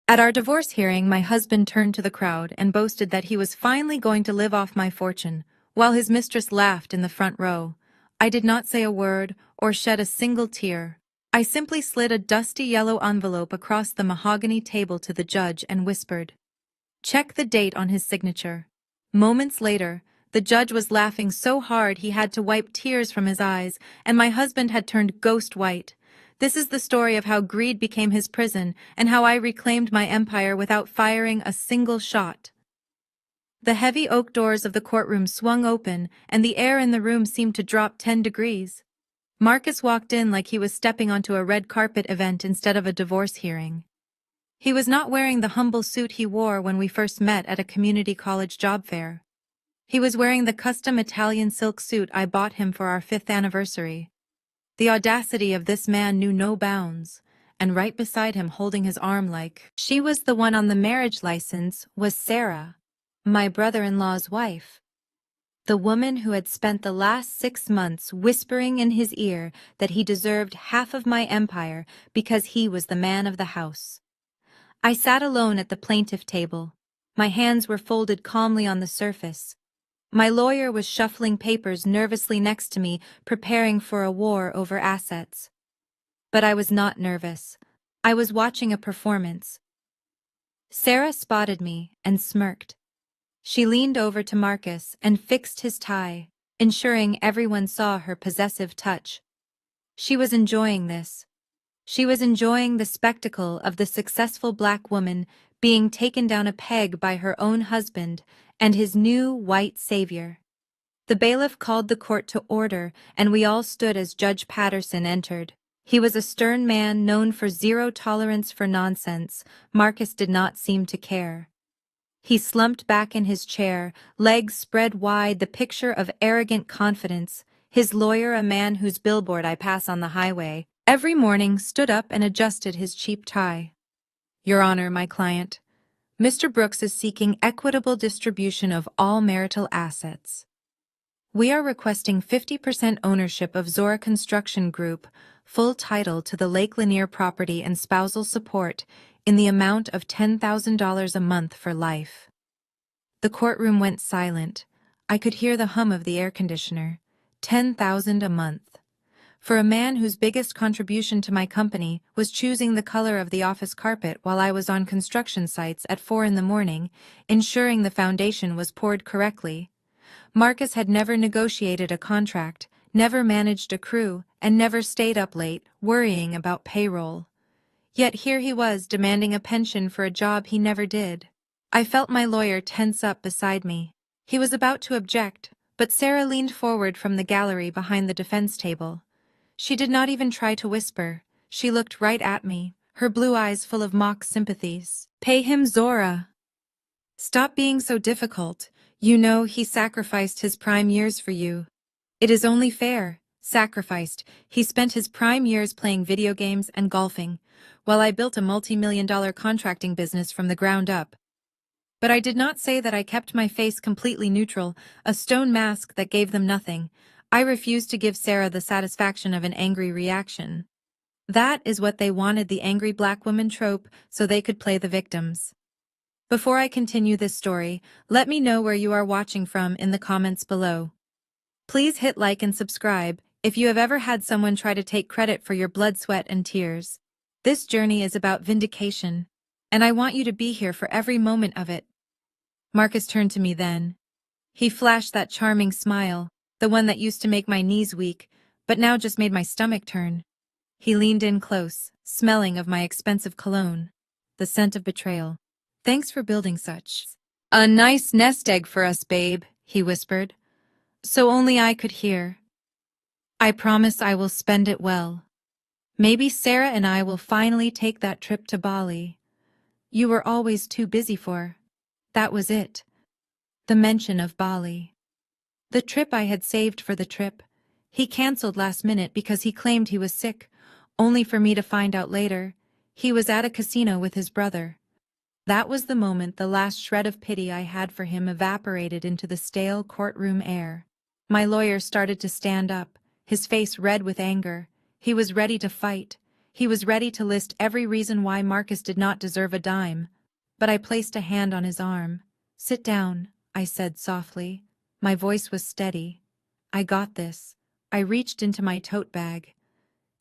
At our divorce hearing, my husband turned to the crowd and boasted that he was finally going to live off my fortune, while his mistress laughed in the front row. I did not say a word or shed a single tear. I simply slid a dusty yellow envelope across the mahogany table to the judge and whispered, "Check the date on his signature." Moments later, the judge was laughing so hard he had to wipe tears from his eyes, and my husband had turned ghost white. This is the story of how greed became his prison and how I reclaimed my empire without firing a single shot. The heavy oak doors of the courtroom swung open, and the air in the room seemed to drop 10 degrees. Marcus walked in like he was stepping onto a red carpet event instead of a divorce hearing. He was not wearing the humble suit he wore when we first met at a community college job fair. He was wearing the custom Italian silk suit I bought him for our 5th anniversary. The audacity of this man knew no bounds, and right beside him, holding his arm like she was the one on the marriage license, was Sarah, my brother-in-law's wife. The woman who had spent the last 6 months whispering in his ear that he deserved half of my empire because he was the man of the house. I sat alone at the plaintiff table. My hands were folded calmly on the surface. My lawyer was shuffling papers nervously next to me, preparing for a war over assets. But I was not nervous. I was watching a performance. Sarah spotted me and smirked. She leaned over to Marcus and fixed his tie, ensuring everyone saw her possessive touch. She was enjoying this. She was enjoying the spectacle of the successful black woman being taken down a peg by her own husband and his new white savior. The bailiff called the court to order, and we all stood as Judge Patterson entered. He was a stern man known for zero tolerance for nonsense. Marcus did not seem to care. He slumped back in his chair, legs spread wide, the picture of arrogant confidence. His lawyer, a man whose billboard I pass on the highway, every morning stood up and adjusted his cheap tie. "Your Honor, my client, Mr. Brooks is seeking equitable distribution of all marital assets. We are requesting 50% ownership of Zora Construction Group, full title to the Lake Lanier property and spousal support in the amount of $10,000 a month for life." The courtroom went silent. I could hear the hum of the air conditioner. 10,000 a month. For a man whose biggest contribution to my company was choosing the color of the office carpet while I was on construction sites at 4 in the morning, ensuring the foundation was poured correctly. Marcus had never negotiated a contract, never managed a crew, and never stayed up late, worrying about payroll. Yet here he was demanding a pension for a job he never did. I felt my lawyer tense up beside me. He was about to object, but Sarah leaned forward from the gallery behind the defense table. She did not even try to whisper. She looked right at me, her blue eyes full of mock sympathies. "Pay him, Zora. Stop being so difficult. You know he sacrificed his prime years for you. It is only fair." Sacrificed. He spent his prime years playing video games and golfing, while I built a multi-million-dollar contracting business from the ground up. But I did not say that I kept my face completely neutral, a stone mask that gave them nothing. I refused to give Sarah the satisfaction of an angry reaction. That is what they wanted, the angry black woman trope, so they could play the victims. Before I continue this story, let me know where you are watching from in the comments below. Please hit like and subscribe if you have ever had someone try to take credit for your blood, sweat, and tears. This journey is about vindication, and I want you to be here for every moment of it. Marcus turned to me then. He flashed that charming smile, the one that used to make my knees weak, but now just made my stomach turn. He leaned in close, smelling of my expensive cologne, the scent of betrayal. "Thanks for building such a nice nest egg for us, babe," he whispered, so only I could hear. "I promise I will spend it well. Maybe Sarah and I will finally take that trip to Bali. You were always too busy for." That was it. The mention of Bali. The trip I had saved for the trip. He canceled last minute because he claimed he was sick, only for me to find out later he was at a casino with his brother. That was the moment the last shred of pity I had for him evaporated into the stale courtroom air. My lawyer started to stand up, his face red with anger. He was ready to fight. He was ready to list every reason why Marcus did not deserve a dime. But I placed a hand on his arm. "Sit down," I said softly. My voice was steady. "I got this." I reached into my tote bag.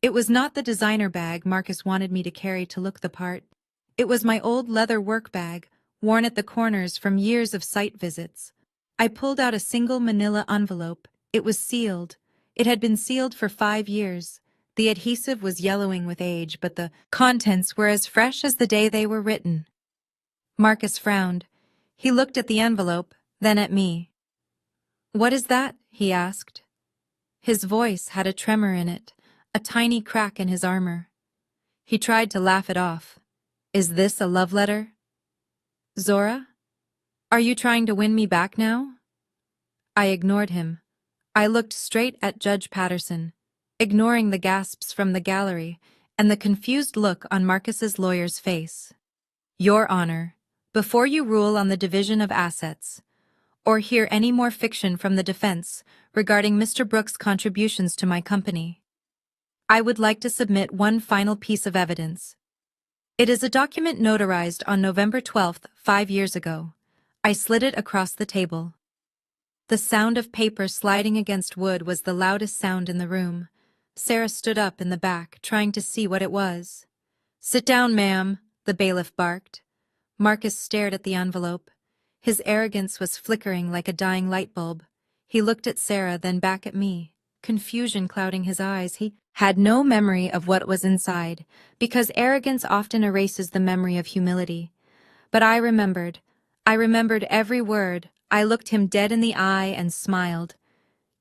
It was not the designer bag Marcus wanted me to carry to look the part. It was my old leather work bag, worn at the corners from years of site visits. I pulled out a single manila envelope. It was sealed. It had been sealed for 5 years. The adhesive was yellowing with age, but the contents were as fresh as the day they were written. Marcus frowned. He looked at the envelope, then at me. "What is that?" he asked. His voice had a tremor in it, a tiny crack in his armor. He tried to laugh it off. "Is this a love letter?" "Zora? Are you trying to win me back now?" I ignored him. I looked straight at Judge Patterson, ignoring the gasps from the gallery and the confused look on Marcus's lawyer's face. "Your Honor, before you rule on the division of assets, or hear any more fiction from the defense regarding Mr. Brooks' contributions to my company, I would like to submit one final piece of evidence. It is a document notarized on November 12th, 5 years ago. I slid it across the table. The sound of paper sliding against wood was the loudest sound in the room. Sarah stood up in the back, trying to see what it was. "Sit down, ma'am," the bailiff barked. Marcus stared at the envelope. His arrogance was flickering like a dying light bulb. He looked at Sarah, then back at me, confusion clouding his eyes. He had no memory of what was inside, because arrogance often erases the memory of humility. But I remembered. I remembered every word. I looked him dead in the eye and smiled.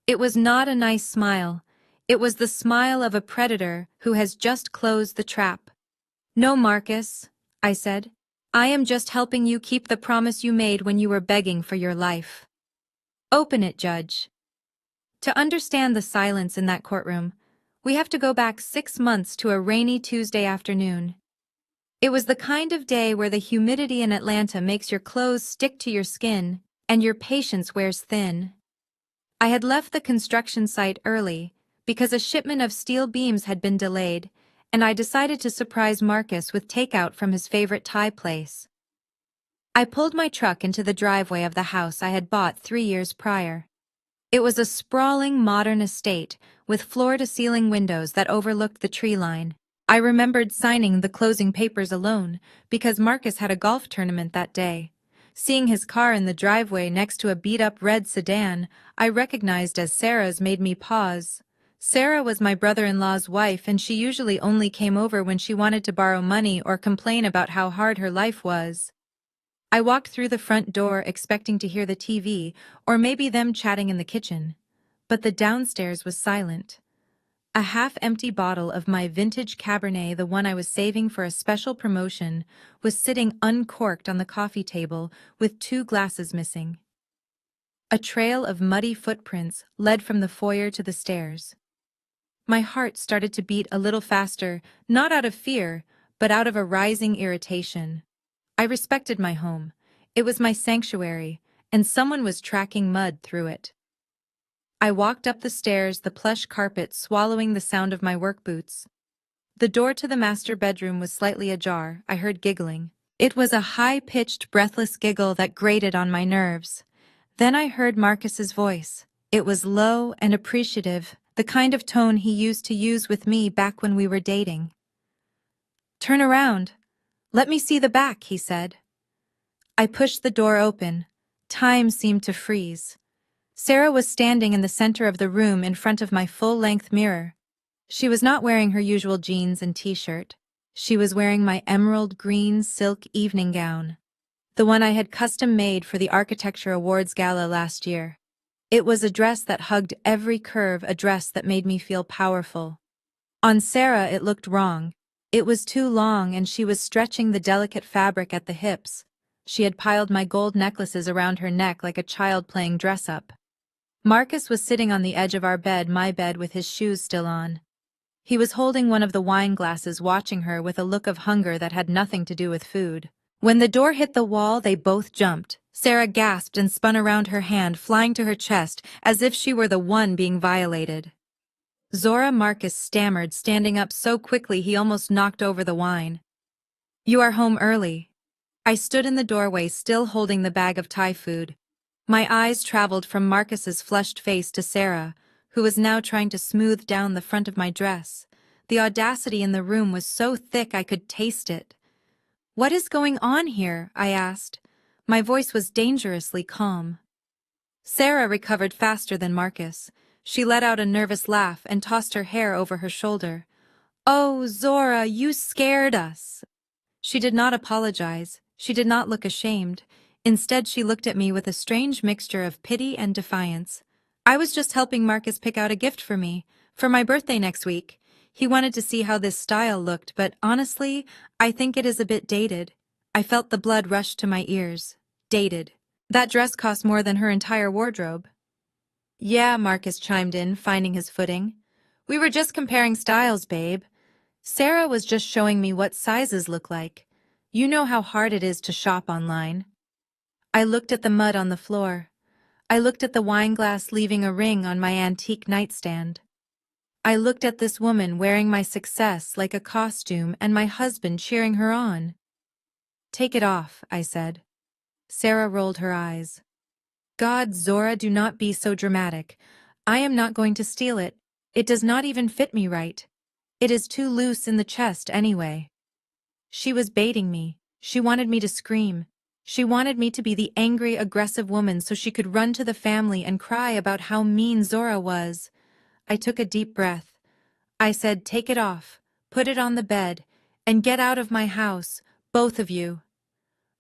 It was not a nice smile. It was the smile of a predator who has just closed the trap. "No, Marcus," I said. "I am just helping you keep the promise you made when you were begging for your life." "Open it, Judge." To understand the silence in that courtroom, we have to go back 6 months to a rainy Tuesday afternoon. It was the kind of day where the humidity in Atlanta makes your clothes stick to your skin and your patience wears thin. I had left the construction site early because a shipment of steel beams had been delayed, and I decided to surprise Marcus with takeout from his favorite Thai place. I pulled my truck into the driveway of the house I had bought 3 years prior. It was a sprawling modern estate with floor-to-ceiling windows that overlooked the tree line. I remembered signing the closing papers alone because Marcus had a golf tournament that day. Seeing his car in the driveway next to a beat-up red sedan I recognized as Sarah's made me pause. Sarah was my brother-in-law's wife, and she usually only came over when she wanted to borrow money or complain about how hard her life was. I walked through the front door expecting to hear the TV or maybe them chatting in the kitchen. But the downstairs was silent. A half-empty bottle of my vintage Cabernet, the one I was saving for a special promotion, was sitting uncorked on the coffee table with 2 glasses missing. A trail of muddy footprints led from the foyer to the stairs. My heart started to beat a little faster, not out of fear, but out of a rising irritation. I respected my home. It was my sanctuary, and someone was tracking mud through it. I walked up the stairs, the plush carpet swallowing the sound of my work boots. The door to the master bedroom was slightly ajar. I heard giggling. It was a high-pitched, breathless giggle that grated on my nerves. Then I heard Marcus's voice. It was low and appreciative, the kind of tone he used to use with me back when we were dating. "Turn around. Let me see the back," he said. I pushed the door open. Time seemed to freeze. Sarah was standing in the center of the room in front of my full-length mirror. She was not wearing her usual jeans and t-shirt. She was wearing my emerald green silk evening gown, the one I had custom-made for the Architecture Awards Gala last year. It was a dress that hugged every curve, a dress that made me feel powerful. On Sarah, it looked wrong. It was too long, and she was stretching the delicate fabric at the hips. She had piled my gold necklaces around her neck like a child playing dress-up. Marcus was sitting on the edge of our bed, my bed, with his shoes still on. He was holding one of the wine glasses, watching her with a look of hunger that had nothing to do with food. When the door hit the wall, they both jumped. Sarah gasped and spun around, her hand flying to her chest as if she were the one being violated. Zora Marcus stammered, standing up so quickly he almost knocked over the wine. You are home early. I stood in the doorway, still holding the bag of Thai food. My eyes traveled from Marcus's flushed face to Sarah, who was now trying to smooth down the front of my dress. The audacity in the room was so thick I could taste it. What is going on here? I asked. My voice was dangerously calm. Sarah recovered faster than Marcus. She let out a nervous laugh and tossed her hair over her shoulder. Oh, Zora, you scared us. She did not apologize. She did not look ashamed. Instead, she looked at me with a strange mixture of pity and defiance. I was just helping Marcus pick out a gift for me, for my birthday next week. He wanted to see how this style looked, but honestly, I think it is a bit dated. I felt the blood rush to my ears. Dated. That dress cost more than her entire wardrobe. Yeah, Marcus chimed in, finding his footing. We were just comparing styles, babe. Sarah was just showing me what sizes look like. You know how hard it is to shop online. I looked at the mud on the floor. I looked at the wine glass leaving a ring on my antique nightstand. I looked at this woman wearing my success like a costume and my husband cheering her on. Take it off, I said. Sarah rolled her eyes. God, Zora, do not be so dramatic. I am not going to steal it. It does not even fit me right. It is too loose in the chest anyway. She was baiting me. She wanted me to scream. She wanted me to be the angry, aggressive woman so she could run to the family and cry about how mean Zora was. I took a deep breath. I said, take it off, put it on the bed, and get out of my house, both of you.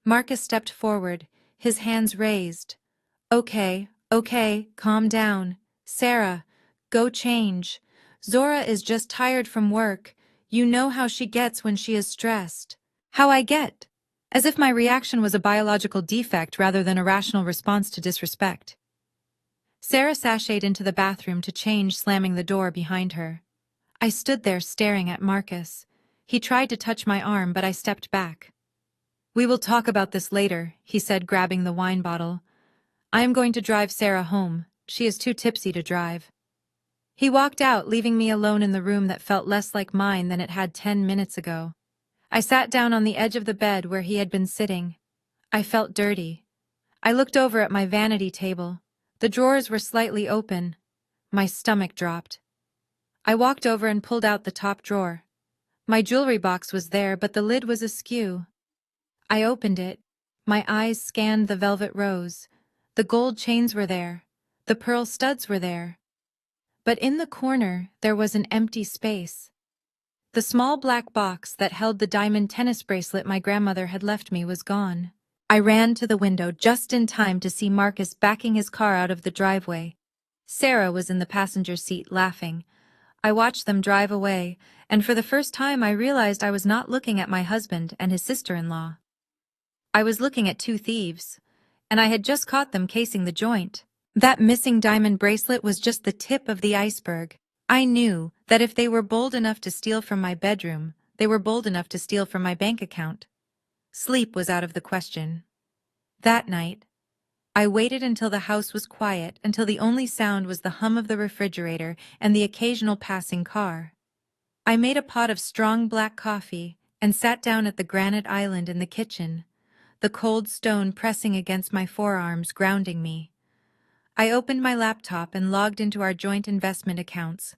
Marcus stepped forward, his hands raised. Okay, calm down. Sarah, go change. Zora is just tired from work. You know how she gets when she is stressed. How I get? As if my reaction was a biological defect rather than a rational response to disrespect. Sarah sashayed into the bathroom to change, slamming the door behind her. I stood there staring at Marcus. He tried to touch my arm, but I stepped back. We will talk about this later, he said, grabbing the wine bottle. I am going to drive Sarah home. She is too tipsy to drive. He walked out, leaving me alone in the room that felt less like mine than it had 10 minutes ago. I sat down on the edge of the bed where he had been sitting. I felt dirty. I looked over at my vanity table. The drawers were slightly open. My stomach dropped. I walked over and pulled out the top drawer. My jewelry box was there, but the lid was askew. I opened it. My eyes scanned the velvet rose. The gold chains were there. The pearl studs were there. But in the corner, there was an empty space. The small black box that held the diamond tennis bracelet my grandmother had left me was gone. I ran to the window just in time to see Marcus backing his car out of the driveway. Sarah was in the passenger seat laughing. I watched them drive away, and for the first time I realized I was not looking at my husband and his sister-in-law. I was looking at two thieves, and I had just caught them casing the joint. That missing diamond bracelet was just the tip of the iceberg. I knew that if they were bold enough to steal from my bedroom, they were bold enough to steal from my bank account. Sleep was out of the question. That night, I waited until the house was quiet, until the only sound was the hum of the refrigerator and the occasional passing car. I made a pot of strong black coffee and sat down at the granite island in the kitchen, the cold stone pressing against my forearms, grounding me. I opened my laptop and logged into our joint investment accounts.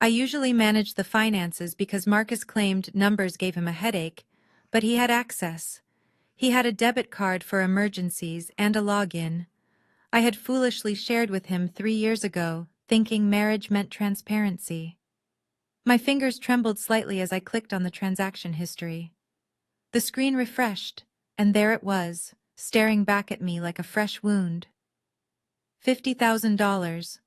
I usually managed the finances because Marcus claimed numbers gave him a headache, but he had access. He had a debit card for emergencies and a login. I had foolishly shared with him 3 years ago, thinking marriage meant transparency. My fingers trembled slightly as I clicked on the transaction history. The screen refreshed, and there it was, staring back at me like a fresh wound. $50,000.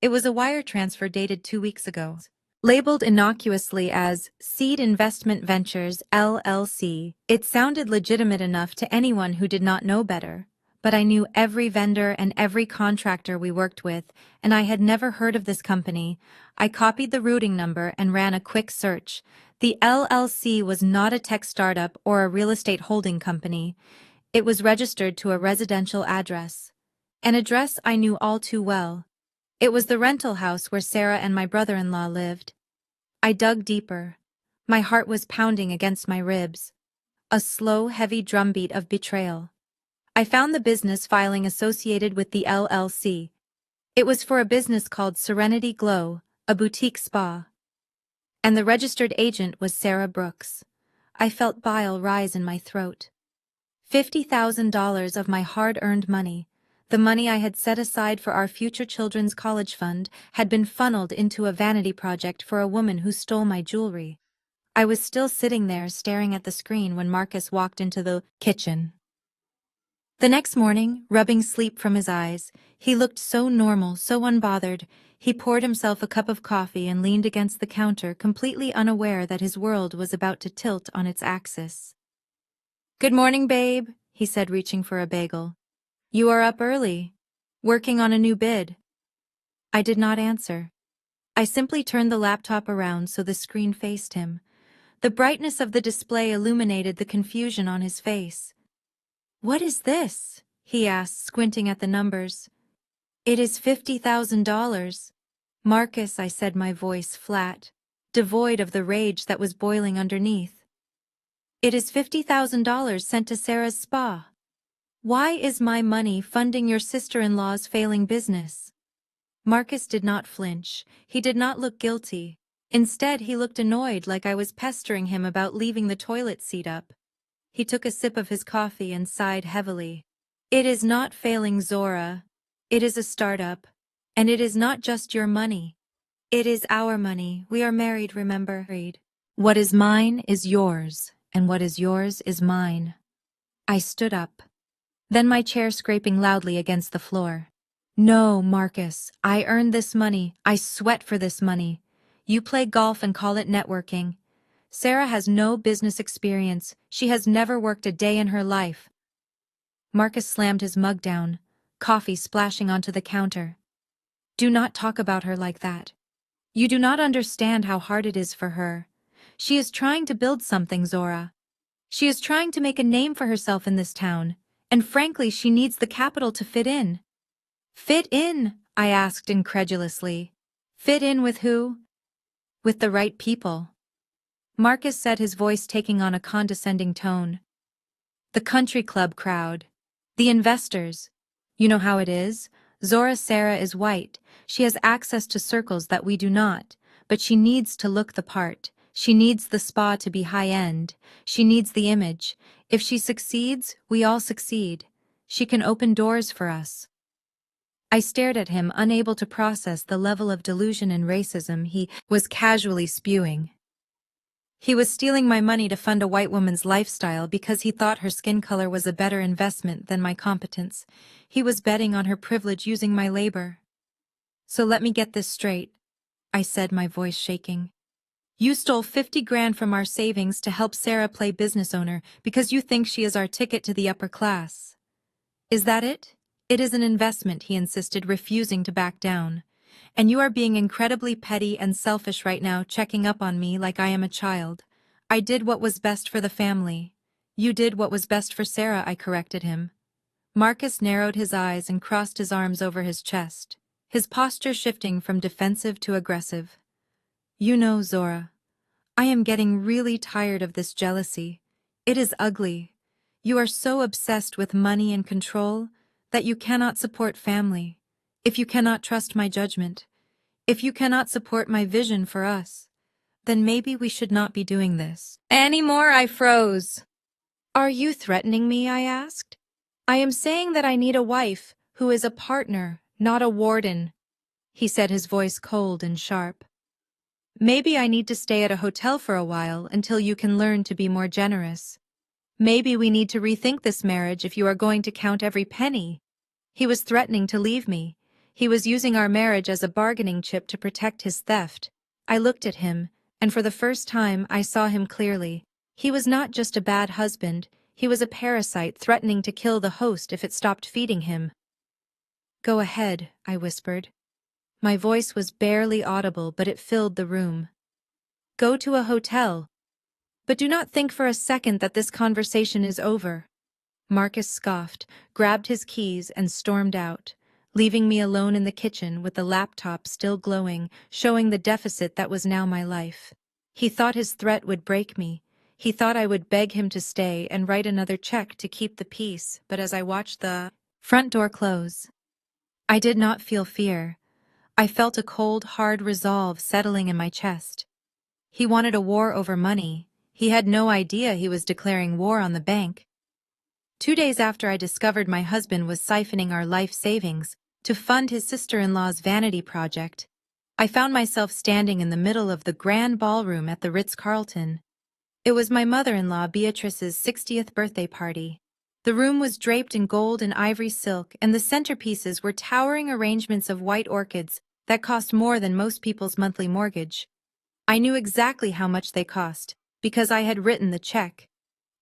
It was a wire transfer dated 2 weeks ago. Labeled innocuously as Seed Investment Ventures, LLC, it sounded legitimate enough to anyone who did not know better. But I knew every vendor and every contractor we worked with, and I had never heard of this company. I copied the routing number and ran a quick search. The LLC was not a tech startup or a real estate holding company. It was registered to a residential address. An address I knew all too well. It was the rental house where Sarah and my brother-in-law lived. I dug deeper. My heart was pounding against my ribs. A slow, heavy drumbeat of betrayal. I found the business filing associated with the LLC. It was for a business called Serenity Glow, a boutique spa. And the registered agent was Sarah Brooks. I felt bile rise in my throat. $50,000 of my hard-earned money, the money I had set aside for our future children's college fund, had been funneled into a vanity project for a woman who stole my jewelry. I was still sitting there staring at the screen when Marcus walked into the kitchen. The next morning, rubbing sleep from his eyes, he looked so normal, so unbothered. He poured himself a cup of coffee and leaned against the counter, completely unaware that his world was about to tilt on its axis. "Good morning, babe," he said, reaching for a bagel. "You are up early. Working on a new bid." I did not answer. I simply turned the laptop around so the screen faced him. The brightness of the display illuminated the confusion on his face. "What is this?" he asked, squinting at the numbers. "It is $50,000. "Marcus," I said, my voice flat, devoid of the rage that was boiling underneath. "It is $50,000 sent to Sarah's spa. Why is my money funding your sister-in-law's failing business?" Marcus did not flinch. He did not look guilty. Instead, he looked annoyed, like I was pestering him about leaving the toilet seat up. He took a sip of his coffee and sighed heavily. "It is not failing Zora. It is a startup. And it is not just your money. It is our money. We are married, remember? What is mine is yours, and what is yours is mine." I stood up. Then my chair scraping loudly against the floor. "No, Marcus, I earned this money. I sweat for this money. You play golf and call it networking. Sarah has no business experience. She has never worked a day in her life." Marcus slammed his mug down, coffee splashing onto the counter. "Do not talk about her like that. You do not understand how hard it is for her. She is trying to build something, Zora. She is trying to make a name for herself in this town, and frankly, she needs the capital to fit in." "Fit in?" I asked incredulously. "Fit in with who?" "With the right people," Marcus said, his voice taking on a condescending tone. "The country club crowd. The investors. You know how it is. Sarah is white. She has access to circles that we do not, but she needs to look the part. She needs the spa to be high-end. She needs the image. If she succeeds, we all succeed. She can open doors for us." I stared at him, unable to process the level of delusion and racism he was casually spewing. He was stealing my money to fund a white woman's lifestyle because he thought her skin color was a better investment than my competence. He was betting on her privilege using my labor. "So let me get this straight," I said, my voice shaking. "You stole 50 grand from our savings to help Sarah play business owner because you think she is our ticket to the upper class. Is that it?" "It is an investment," he insisted, refusing to back down. "And you are being incredibly petty and selfish right now, checking up on me like I am a child. I did what was best for the family." "You did what was best for Sarah," I corrected him. Marcus narrowed his eyes and crossed his arms over his chest, his posture shifting from defensive to aggressive. "You know, Zora, I am getting really tired of this jealousy. It is ugly. You are so obsessed with money and control that you cannot support family. If you cannot trust my judgment, if you cannot support my vision for us, then maybe we should not be doing this anymore." I froze. "Are you threatening me?" I asked. "I am saying that I need a wife who is a partner, not a warden," he said, his voice cold and sharp. "Maybe I need to stay at a hotel for a while until you can learn to be more generous. Maybe we need to rethink this marriage if you are going to count every penny." He was threatening to leave me. He was using our marriage as a bargaining chip to protect his theft. I looked at him, and for the first time I saw him clearly. He was not just a bad husband, he was a parasite threatening to kill the host if it stopped feeding him. "Go ahead," I whispered. My voice was barely audible, but it filled the room. "Go to a hotel. But do not think for a second that this conversation is over." Marcus scoffed, grabbed his keys, and stormed out, leaving me alone in the kitchen with the laptop still glowing, showing the deficit that was now my life. He thought his threat would break me. He thought I would beg him to stay and write another check to keep the peace, but as I watched the front door close, I did not feel fear. I felt a cold, hard resolve settling in my chest. He wanted a war over money. He had no idea he was declaring war on the bank. 2 days after I discovered my husband was siphoning our life savings to fund his sister-in-law's vanity project, I found myself standing in the middle of the grand ballroom at the Ritz-Carlton. It was my mother-in-law Beatrice's 60th birthday party. The room was draped in gold and ivory silk, and the centerpieces were towering arrangements of white orchids that cost more than most people's monthly mortgage. I knew exactly how much they cost, because I had written the check.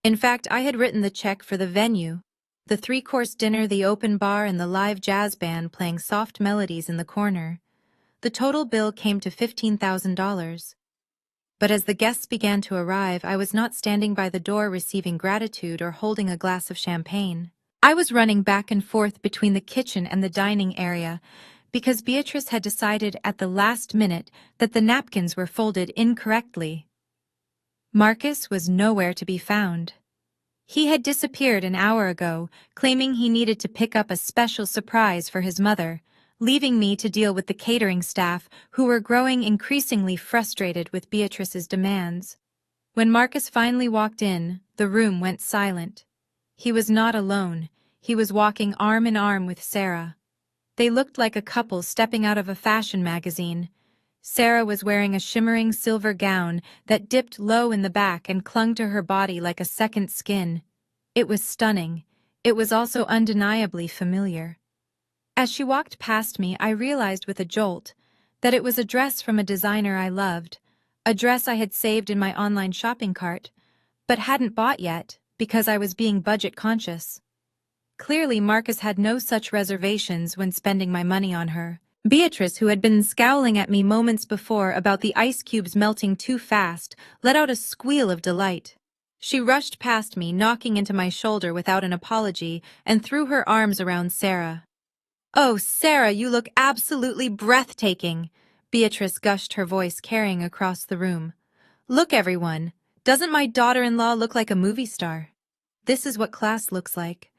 In fact, I had written the check for the venue, the three-course dinner, the open bar, and the live jazz band playing soft melodies in the corner. The total bill came to $15,000. But as the guests began to arrive, I was not standing by the door receiving gratitude or holding a glass of champagne. I was running back and forth between the kitchen and the dining area, because Beatrice had decided at the last minute that the napkins were folded incorrectly. Marcus was nowhere to be found. He had disappeared an hour ago, claiming he needed to pick up a special surprise for his mother, leaving me to deal with the catering staff who were growing increasingly frustrated with Beatrice's demands. When Marcus finally walked in, the room went silent. He was not alone. He was walking arm in arm with Sarah. They looked like a couple stepping out of a fashion magazine. Sarah was wearing a shimmering silver gown that dipped low in the back and clung to her body like a second skin. It was stunning. It was also undeniably familiar. As she walked past me, I realized with a jolt that it was a dress from a designer I loved, a dress I had saved in my online shopping cart, but hadn't bought yet because I was being budget conscious. Clearly, Marcus had no such reservations when spending my money on her. Beatrice, who had been scowling at me moments before about the ice cubes melting too fast, let out a squeal of delight. She rushed past me, knocking into my shoulder without an apology, and threw her arms around Sarah. "Oh, Sarah, you look absolutely breathtaking," Beatrice gushed, her voice carrying across the room. "Look, everyone. Doesn't my daughter-in-law look like a movie star? This is what class looks like."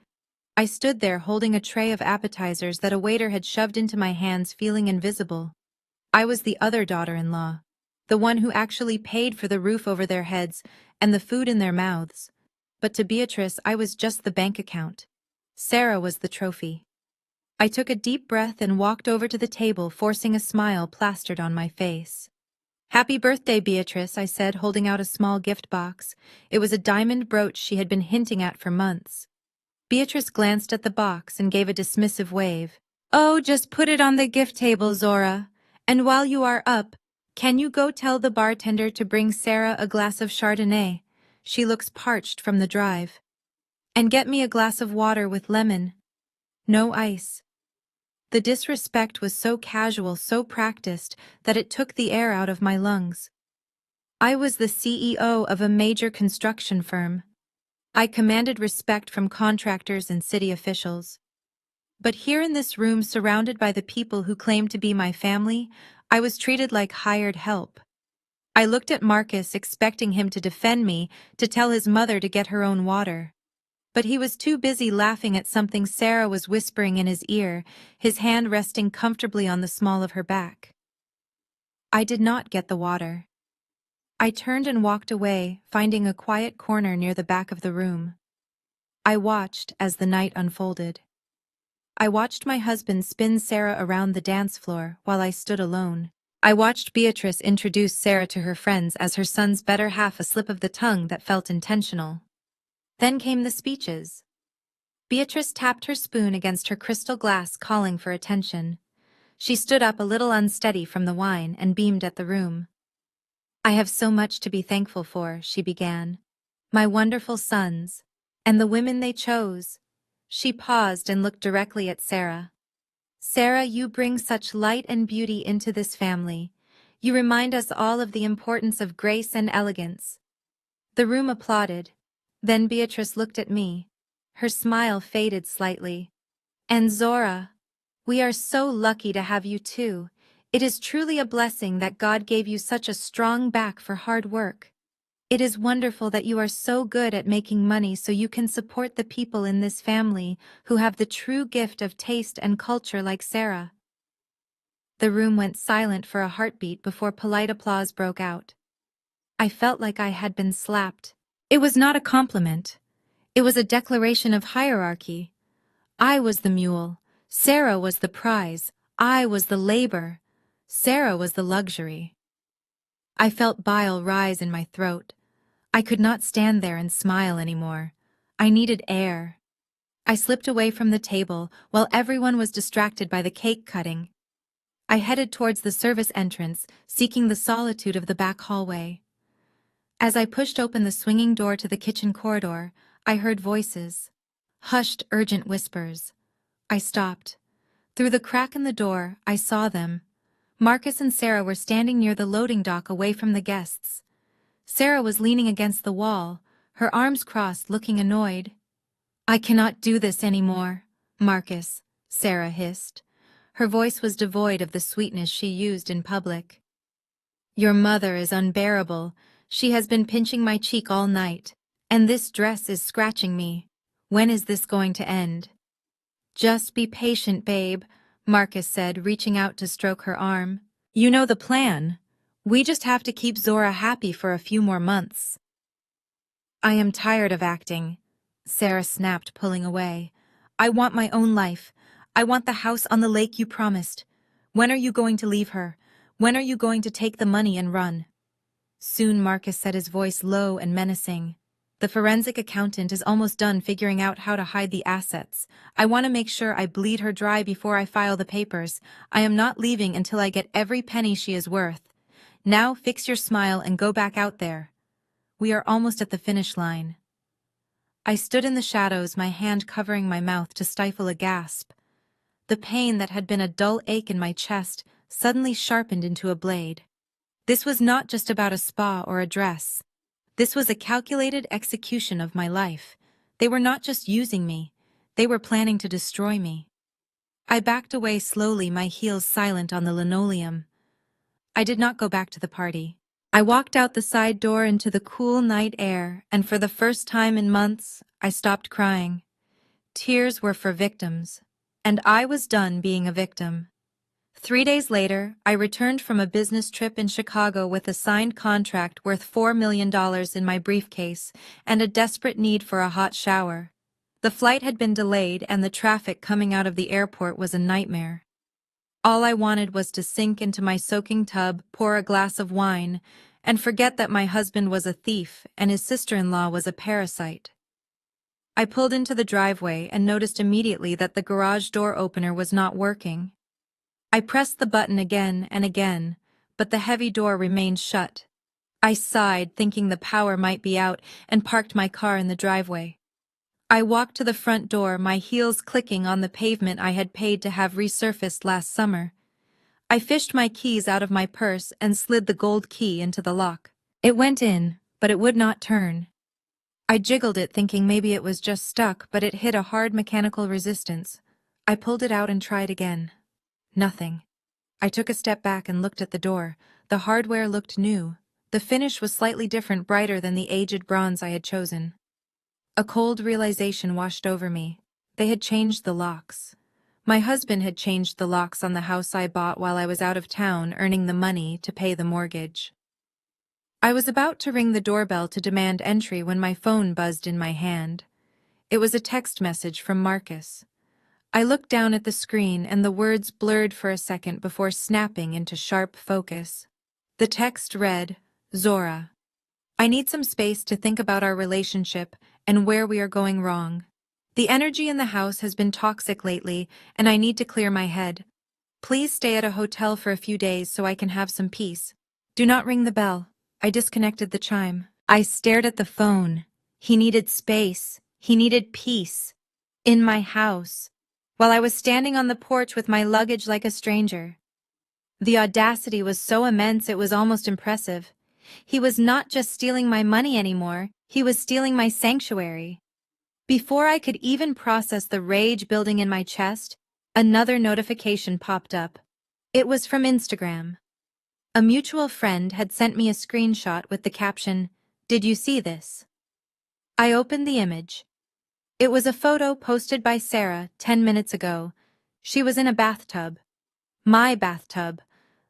I stood there holding a tray of appetizers that a waiter had shoved into my hands, feeling invisible. I was the other daughter-in-law, the one who actually paid for the roof over their heads and the food in their mouths. But to Beatrice, I was just the bank account. Sarah was the trophy. I took a deep breath and walked over to the table, forcing a smile plastered on my face. "Happy birthday, Beatrice," I said, holding out a small gift box. It was a diamond brooch she had been hinting at for months. Beatrice glanced at the box and gave a dismissive wave. "Oh, just put it on the gift table, Zora. And while you are up, can you go tell the bartender to bring Sarah a glass of Chardonnay? She looks parched from the drive. And get me a glass of water with lemon. No ice." The disrespect was so casual, so practiced, that it took the air out of my lungs. I was the CEO of a major construction firm. I commanded respect from contractors and city officials. But here in this room, surrounded by the people who claimed to be my family, I was treated like hired help. I looked at Marcus, expecting him to defend me, to tell his mother to get her own water. But he was too busy laughing at something Sarah was whispering in his ear, his hand resting comfortably on the small of her back. I did not get the water. I turned and walked away, finding a quiet corner near the back of the room. I watched as the night unfolded. I watched my husband spin Sarah around the dance floor while I stood alone. I watched Beatrice introduce Sarah to her friends as her son's better half, a slip of the tongue that felt intentional. Then came the speeches. Beatrice tapped her spoon against her crystal glass, calling for attention. She stood up, a little unsteady from the wine, and beamed at the room. "I have so much to be thankful for," she began. "My wonderful sons, and the women they chose." She paused and looked directly at Sarah. "Sarah, you bring such light and beauty into this family. You remind us all of the importance of grace and elegance." The room applauded. Then Beatrice looked at me. Her smile faded slightly. "And Zora, We are so lucky to have you too. It is truly a blessing that God gave you such a strong back for hard work. It is wonderful that you are so good at making money so you can support the people in this family who have the true gift of taste and culture like Sarah. The room went silent for a heartbeat before polite applause broke out. I felt like I had been slapped. It was not a compliment. It was a declaration of hierarchy. I was the mule. Sarah was the prize. I was the labor. Sarah was the luxury. I felt bile rise in my throat. I could not stand there and smile anymore. I needed air. I slipped away from the table while everyone was distracted by the cake cutting. I headed towards the service entrance, seeking the solitude of the back hallway. As I pushed open the swinging door to the kitchen corridor, I heard voices. Hushed, urgent whispers. I stopped. Through the crack in the door, I saw them. Marcus and Sarah were standing near the loading dock away from the guests. Sarah was leaning against the wall, her arms crossed, looking annoyed. "I cannot do this anymore, Marcus," Sarah hissed. Her voice was devoid of the sweetness she used in public. "Your mother is unbearable. She has been pinching my cheek all night, and this dress is scratching me. When is this going to end?" "Just be patient, babe," Marcus said, reaching out to stroke her arm. "You know the plan. We just have to keep Zora happy for a few more months." "I am tired of acting," Sarah snapped, pulling away. "I want my own life. I want the house on the lake you promised. When are you going to leave her? When are you going to take the money and run?" Soon Marcus said, his voice low and menacing. "The forensic accountant is almost done figuring out how to hide the assets. I want to make sure I bleed her dry before I file the papers. I am not leaving until I get every penny she is worth. Now fix your smile and go back out there. We are almost at the finish line." I stood in the shadows, my hand covering my mouth to stifle a gasp. The pain that had been a dull ache in my chest suddenly sharpened into a blade. This was not just about a spa or a dress. This was a calculated execution of my life. They were not just using me. They were planning to destroy me. I backed away slowly, my heels silent on the linoleum. I did not go back to the party. I walked out the side door into the cool night air, and for the first time in months, I stopped crying. Tears were for victims, and I was done being a victim. 3 days later, I returned from a business trip in Chicago with a signed contract worth $4 million in my briefcase and a desperate need for a hot shower. The flight had been delayed, and the traffic coming out of the airport was a nightmare. All I wanted was to sink into my soaking tub, pour a glass of wine, and forget that my husband was a thief and his sister-in-law was a parasite. I pulled into the driveway and noticed immediately that the garage door opener was not working. I pressed the button again and again, but the heavy door remained shut. I sighed, thinking the power might be out, and parked my car in the driveway. I walked to the front door, my heels clicking on the pavement I had paid to have resurfaced last summer. I fished my keys out of my purse and slid the gold key into the lock. It went in, but it would not turn. I jiggled it, thinking maybe it was just stuck, but it hit a hard mechanical resistance. I pulled it out and tried again. Nothing. I took a step back and looked at the door. The hardware looked new. The finish was slightly different, brighter than the aged bronze I had chosen. A cold realization washed over me. They had changed the locks. My husband had changed the locks on the house I bought while I was out of town earning the money to pay the mortgage. I was about to ring the doorbell to demand entry when my phone buzzed in my hand. It was a text message from Marcus. I looked down at the screen and the words blurred for a second before snapping into sharp focus. The text read, "Zora, I need some space to think about our relationship and where we are going wrong. The energy in the house has been toxic lately, and I need to clear my head. Please stay at a hotel for a few days so I can have some peace. Do not ring the bell." I disconnected the chime. I stared at the phone. He needed space. He needed peace. In my house, while I was standing on the porch with my luggage like a stranger. The audacity was so immense it was almost impressive. He was not just stealing my money anymore, he was stealing my sanctuary. Before I could even process the rage building in my chest, Another notification popped up. It was from Instagram. A mutual friend had sent me a screenshot with the caption, "Did you see this?" I opened the image. It was a photo posted by Sarah 10 minutes ago. She was in a bathtub. My bathtub.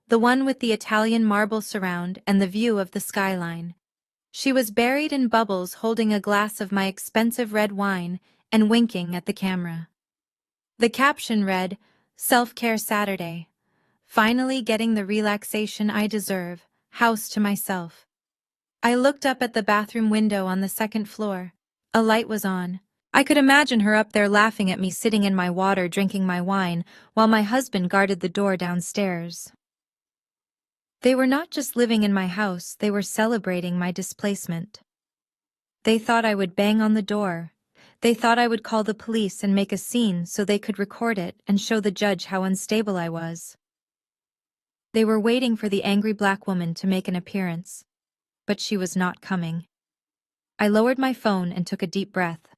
The one with the Italian marble surround and the view of the skyline. She was buried in bubbles holding a glass of my expensive red wine and winking at the camera. The caption read, "Self-Care Saturday. Finally getting the relaxation I deserve, house to myself." I looked up at the bathroom window on the second floor. A light was on. I could imagine her up there laughing at me sitting in my water drinking my wine while my husband guarded the door downstairs. They were not just living in my house, they were celebrating my displacement. They thought I would bang on the door. They thought I would call the police and make a scene so they could record it and show the judge how unstable I was. They were waiting for the angry black woman to make an appearance, but she was not coming. I lowered my phone and took a deep breath.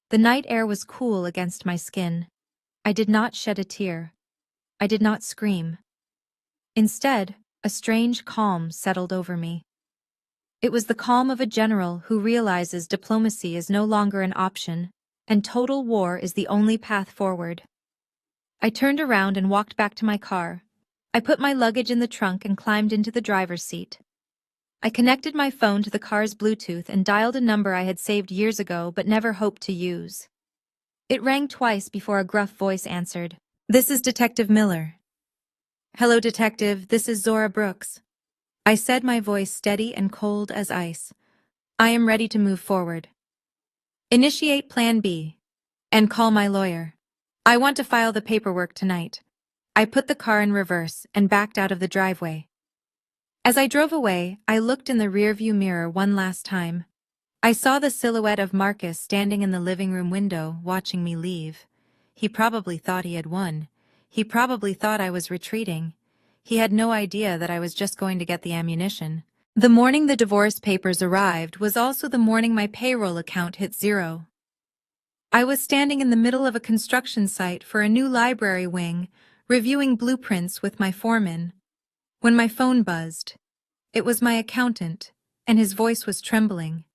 The night air was cool against my skin. I did not shed a tear. I did not scream. Instead, a strange calm settled over me. It was the calm of a general who realizes diplomacy is no longer an option, and total war is the only path forward. I turned around and walked back to my car. I put my luggage in the trunk and climbed into the driver's seat. I connected my phone to the car's Bluetooth and dialed a number I had saved years ago but never hoped to use. It rang twice before a gruff voice answered. "This is Detective Miller." "Hello, Detective, this is Zora Brooks." I said, my voice steady and cold as ice. "I am ready to move forward. Initiate Plan B. And call my lawyer. I want to file the paperwork tonight." I put the car in reverse and backed out of the driveway. As I drove away, I looked in the rearview mirror one last time. I saw the silhouette of Marcus standing in the living room window, watching me leave. He probably thought he had won. He probably thought I was retreating. He had no idea that I was just going to get the ammunition. The morning the divorce papers arrived was also the morning my payroll account hit zero. I was standing in the middle of a construction site for a new library wing, reviewing blueprints with my foreman, when my phone buzzed. It was my accountant, and his voice was trembling.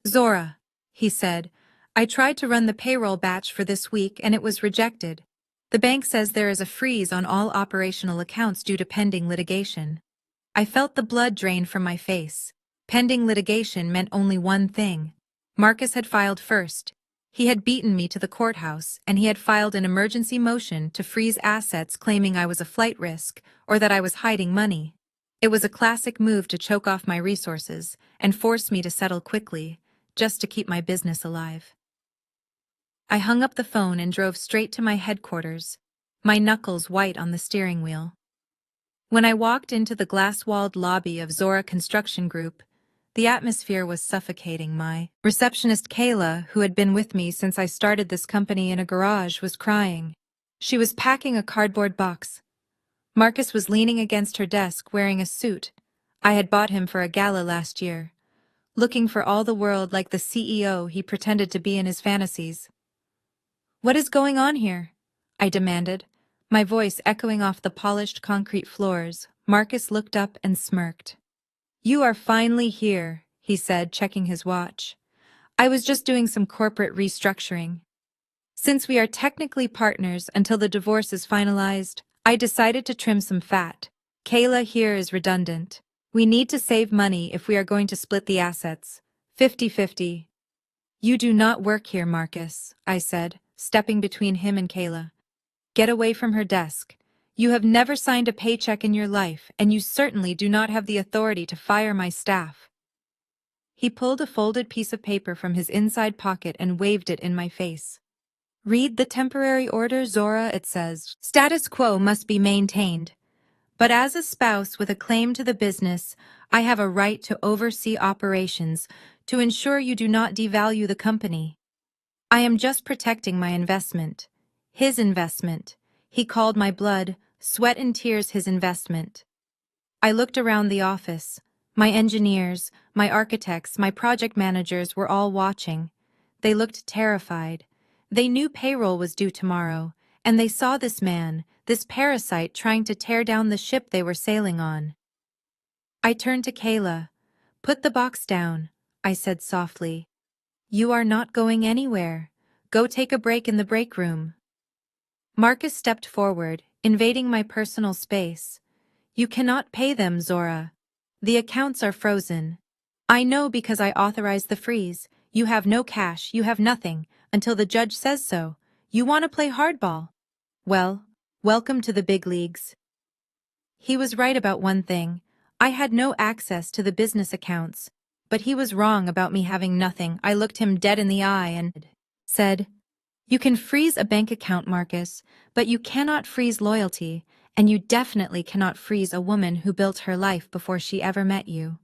"Zora," he said, "I tried to run the payroll batch for this week and it was rejected. The bank says there is a freeze on all operational accounts due to pending litigation." I felt the blood drain from my face. Pending litigation meant only one thing. Marcus had filed first. He had beaten me to the courthouse, and he had filed an emergency motion to freeze assets claiming I was a flight risk or that I was hiding money. It was a classic move to choke off my resources and force me to settle quickly, just to keep my business alive. I hung up the phone and drove straight to my headquarters, my knuckles white on the steering wheel. When I walked into the glass-walled lobby of Zora Construction Group, the atmosphere was suffocating. My receptionist Kayla, who had been with me since I started this company in a garage, was crying. She was packing a cardboard box. Marcus was leaning against her desk wearing a suit. I had bought him for a gala last year, looking for all the world like the CEO he pretended to be in his fantasies. "What is going on here?" I demanded, my voice echoing off the polished concrete floors. Marcus looked up and smirked. "You are finally here," he said, checking his watch. "I was just doing some corporate restructuring. Since we are technically partners until the divorce is finalized, I decided to trim some fat. Kayla here is redundant. We need to save money if we are going to split the assets. 50-50. "You do not work here, Marcus," I said, stepping between him and Kayla. "Get away from her desk. You have never signed a paycheck in your life, and you certainly do not have the authority to fire my staff." He pulled a folded piece of paper from his inside pocket and waved it in my face. "Read the temporary order, Zora. It says, status quo must be maintained. But as a spouse with a claim to the business, I have a right to oversee operations to ensure you do not devalue the company. I am just protecting my investment. His investment. He called my blood, sweat and tears his investment." I looked around the office. My engineers, my architects, my project managers were all watching. They looked terrified. They knew payroll was due tomorrow, and they saw this man, this parasite trying to tear down the ship they were sailing on. I turned to Kayla. "Put the box down," I said softly. "You are not going anywhere. Go take a break in the break room." Marcus stepped forward, invading my personal space. "You cannot pay them, Zora. The accounts are frozen." "I know because I authorized the freeze. You have no cash, you have nothing, until the judge says so. You want to play hardball? Well, welcome to the big leagues." He was right about one thing. I had no access to the business accounts. But he was wrong about me having nothing. I looked him dead in the eye and said, "You can freeze a bank account, Marcus, but you cannot freeze loyalty, and you definitely cannot freeze a woman who built her life before she ever met you."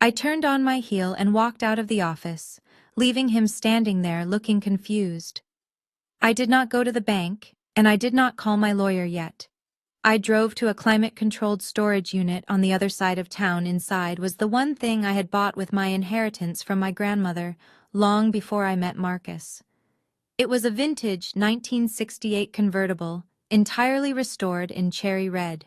I turned on my heel and walked out of the office, leaving him standing there looking confused. I did not go to the bank, and I did not call my lawyer yet. I drove to a climate-controlled storage unit on the other side of town. Inside was the one thing I had bought with my inheritance from my grandmother long before I met Marcus. It was a vintage 1968 convertible, entirely restored in cherry red.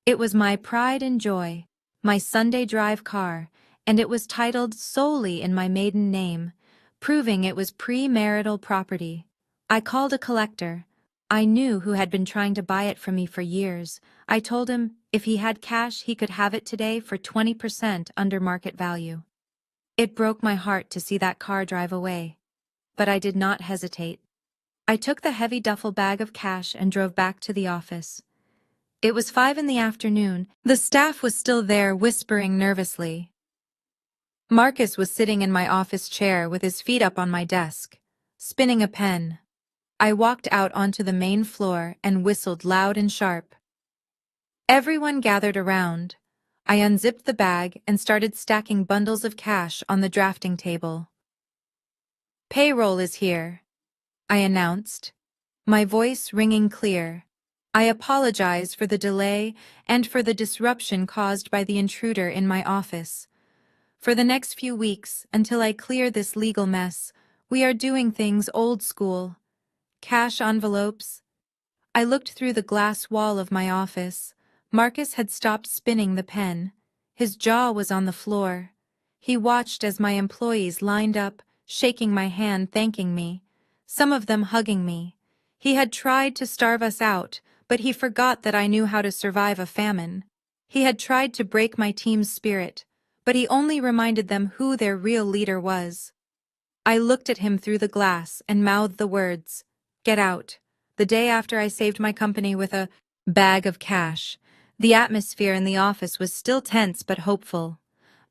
It was my pride and joy, my Sunday drive car, and it was titled solely in my maiden name, proving it was pre-marital property. I called a collector. I knew who had been trying to buy it from me for years. I told him if he had cash he could have it today for 20% under market value. It broke my heart to see that car drive away. But I did not hesitate. I took the heavy duffel bag of cash and drove back to the office. It was 5 in the afternoon. The staff was still there, whispering nervously. Marcus was sitting in my office chair with his feet up on my desk, spinning a pen. I walked out onto the main floor and whistled loud and sharp. Everyone gathered around. I unzipped the bag and started stacking bundles of cash on the drafting table. "Payroll is here," I announced, my voice ringing clear. I apologize for the delay and for the disruption caused by the intruder in my office. For the next few weeks, until I clear this legal mess, we are doing things old school. Cash envelopes. I looked through the glass wall of my office. Marcus had stopped spinning the pen. His jaw was on the floor. He watched as my employees lined up, shaking my hand, thanking me, some of them hugging me. He had tried to starve us out, but he forgot that I knew how to survive a famine. He had tried to break my team's spirit, but he only reminded them who their real leader was. I looked at him through the glass and mouthed the words, "Get out." The day after I saved my company with a bag of cash, the atmosphere in the office was still tense but hopeful.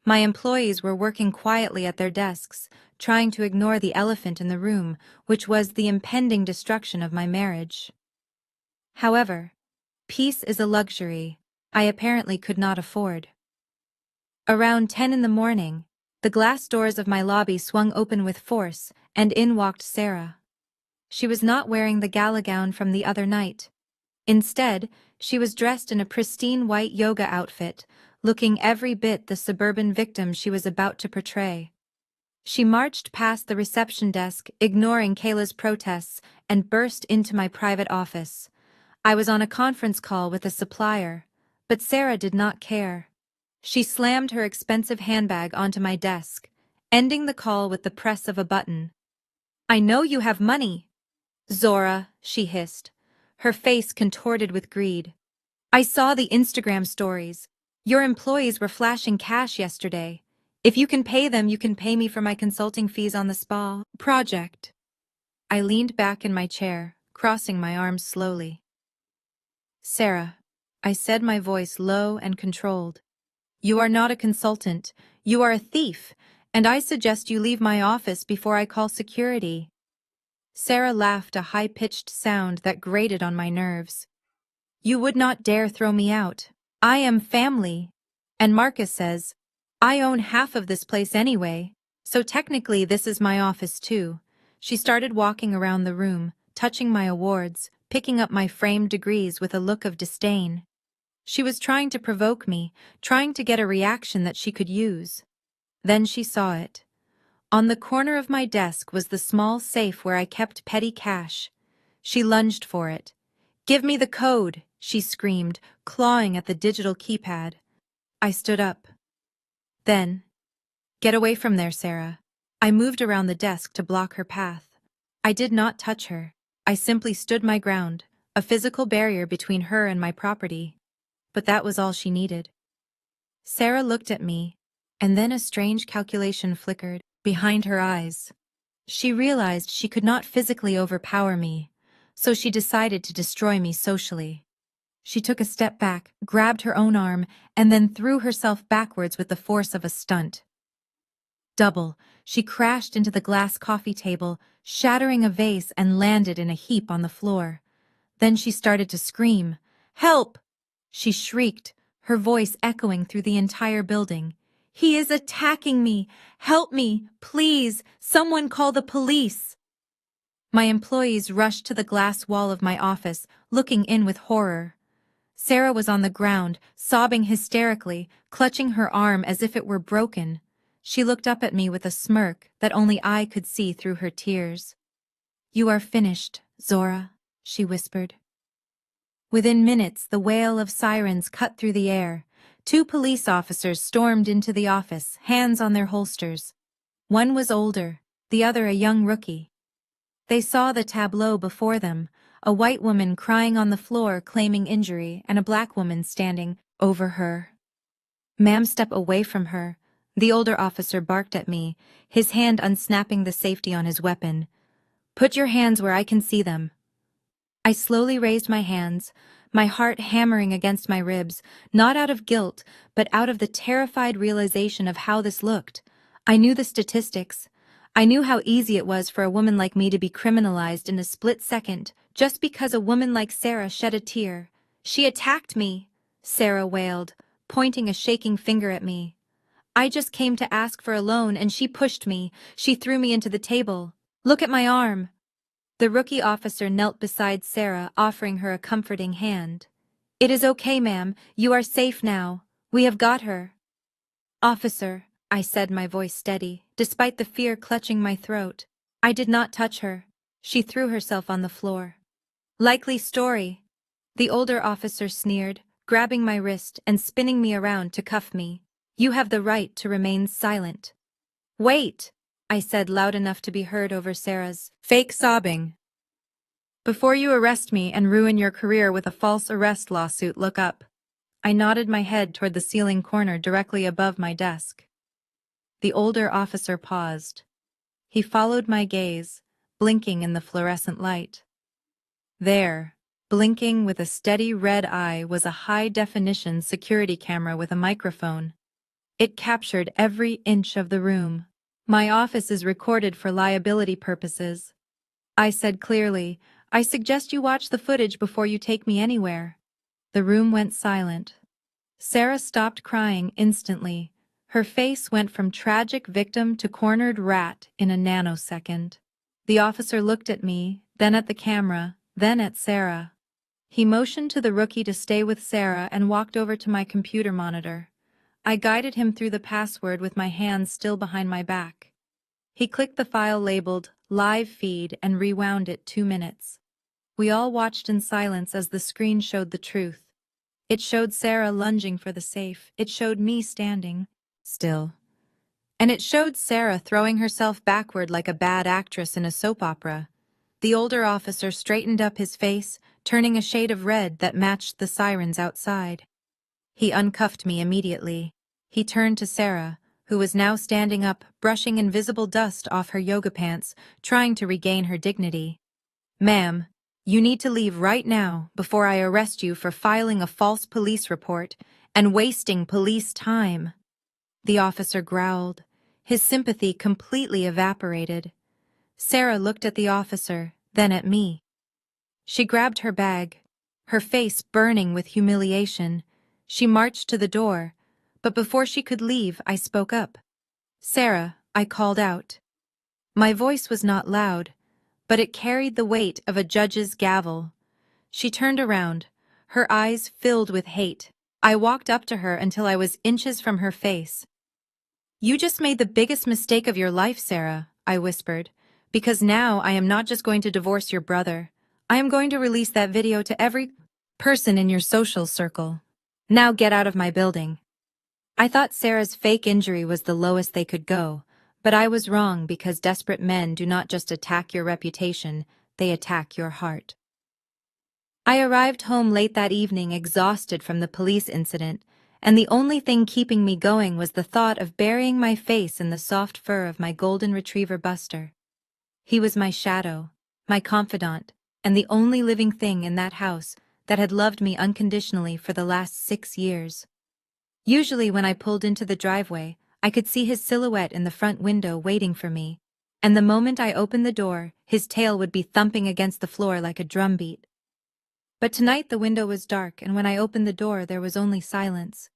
My employees were working quietly at their desks, trying to ignore the elephant in the room, which was the impending destruction of my marriage. However, peace is a luxury I apparently could not afford. Around 10 in the morning, the glass doors of my lobby swung open with force, and in walked Sarah. She was not wearing the gala gown from the other night. Instead, she was dressed in a pristine white yoga outfit, looking every bit the suburban victim she was about to portray. She marched past the reception desk, ignoring Kayla's protests, and burst into my private office. I was on a conference call with a supplier, but Sarah did not care. She slammed her expensive handbag onto my desk, ending the call with the press of a button. "I know you have money, Zora," she hissed, her face contorted with greed. "I saw the Instagram stories. Your employees were flashing cash yesterday. If you can pay them, you can pay me for my consulting fees on the spa project." I leaned back in my chair, crossing my arms slowly. "Sarah," I said, my voice low and controlled, "you are not a consultant. You are a thief, and I suggest you leave my office before I call security." Sarah laughed, a high-pitched sound that grated on my nerves. "You would not dare throw me out. I am family. And Marcus says, I own half of this place anyway, so technically this is my office too." She started walking around the room, touching my awards, picking up my framed degrees with a look of disdain. She was trying to provoke me, trying to get a reaction that she could use. Then she saw it. On the corner of my desk was the small safe where I kept petty cash. She lunged for it. "Give me the code," she screamed, clawing at the digital keypad. I stood up. Then, "Get away from there, Sarah." I moved around the desk to block her path. I did not touch her. I simply stood my ground, a physical barrier between her and my property. But that was all she needed. Sarah looked at me, and then a strange calculation flickered behind her eyes. She realized she could not physically overpower me, so she decided to destroy me socially. She took a step back, grabbed her own arm, and then threw herself backwards with the force of a stunt. Double, she crashed into the glass coffee table, shattering a vase and landed in a heap on the floor. Then she started to scream. "Help!" she shrieked, her voice echoing through the entire building. "He is attacking me! Help me! Please! Someone call the police!" My employees rushed to the glass wall of my office, looking in with horror. Sarah was on the ground, sobbing hysterically, clutching her arm as if it were broken. She looked up at me with a smirk that only I could see through her tears. "You are finished, Zora," she whispered. Within minutes, the wail of sirens cut through the air. 2 police officers stormed into the office, hands on their holsters. One was older, the other a young rookie. They saw the tableau before them, a white woman crying on the floor claiming injury and a black woman standing over her. "Ma'am, step away from her," the older officer barked at me, his hand unsnapping the safety on his weapon. "Put your hands where I can see them." I slowly raised my hands, my heart hammering against my ribs, not out of guilt, but out of the terrified realization of how this looked. I knew the statistics. I knew how easy it was for a woman like me to be criminalized in a split second, just because a woman like Sarah shed a tear. "She attacked me," Sarah wailed, pointing a shaking finger at me. "I just came to ask for a loan and she pushed me. She threw me into the table. Look at my arm." The rookie officer knelt beside Sarah, offering her a comforting hand. "It is okay, ma'am. You are safe now. We have got her." "Officer," I said, my voice steady, despite the fear clutching my throat. "I did not touch her. She threw herself on the floor." "Likely story," the older officer sneered, grabbing my wrist and spinning me around to cuff me. "You have the right to remain silent." "Wait," I said, loud enough to be heard over Sarah's fake sobbing. "Before you arrest me and ruin your career with a false arrest lawsuit, look up." I nodded my head toward the ceiling corner directly above my desk. The older officer paused. He followed my gaze, blinking in the fluorescent light. There, blinking with a steady red eye, was a high-definition security camera with a microphone. It captured every inch of the room. "My office is recorded for liability purposes," I said clearly. "I suggest you watch the footage before you take me anywhere." The room went silent. Sarah stopped crying instantly. Her face went from tragic victim to cornered rat in a nanosecond. The officer looked at me, then at the camera, then at Sarah. He motioned to the rookie to stay with Sarah and walked over to my computer monitor. I guided him through the password with my hands still behind my back. He clicked the file labeled Live Feed and rewound it 2 minutes. We all watched in silence as the screen showed the truth. It showed Sarah lunging for the safe. It showed me standing still. And it showed Sarah throwing herself backward like a bad actress in a soap opera. The older officer straightened up his face, turning a shade of red that matched the sirens outside. He uncuffed me immediately. He turned to Sarah, who was now standing up, brushing invisible dust off her yoga pants, trying to regain her dignity. "Ma'am, you need to leave right now before I arrest you for filing a false police report and wasting police time." The officer growled. His sympathy completely evaporated. Sarah looked at the officer, then at me. She grabbed her bag, her face burning with humiliation. She marched to the door, but before she could leave, I spoke up. "Sarah," I called out. My voice was not loud, but it carried the weight of a judge's gavel. She turned around, her eyes filled with hate. I walked up to her until I was inches from her face. "You just made the biggest mistake of your life, Sarah," I whispered, "because now I am not just going to divorce your brother. I am going to release that video to every person in your social circle. Now get out of my building. I thought Sarah's fake injury was the lowest they could go, but I was wrong because desperate men do not just attack your reputation, they attack your heart. I arrived home late that evening exhausted from the police incident, and the only thing keeping me going was the thought of burying my face in the soft fur of my golden retriever Buster. He was my shadow, my confidant, and the only living thing in that house that had loved me unconditionally for the last 6 years. Usually when I pulled into the driveway, I could see his silhouette in the front window waiting for me, and the moment I opened the door, his tail would be thumping against the floor like a drumbeat. But tonight the window was dark, and when I opened the door there was only silence.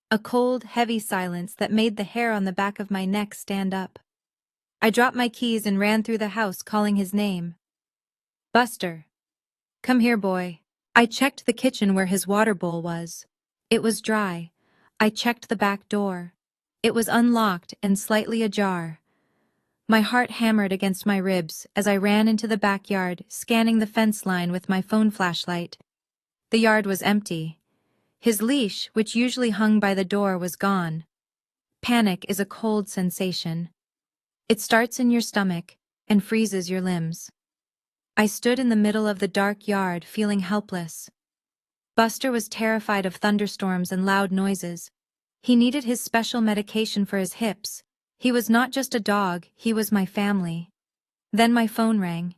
A cold, heavy silence that made the hair on the back of my neck stand up. I dropped my keys and ran through the house calling his name. Buster. Come here, boy. I checked the kitchen where his water bowl was. It was dry. I checked the back door. It was unlocked and slightly ajar. My heart hammered against my ribs as I ran into the backyard, scanning the fence line with my phone flashlight. The yard was empty. His leash, which usually hung by the door, was gone. Panic is a cold sensation. It starts in your stomach and freezes your limbs. I stood in the middle of the dark yard, feeling helpless. Buster was terrified of thunderstorms and loud noises. He needed his special medication for his hips. He was not just a dog, he was my family. Then my phone rang.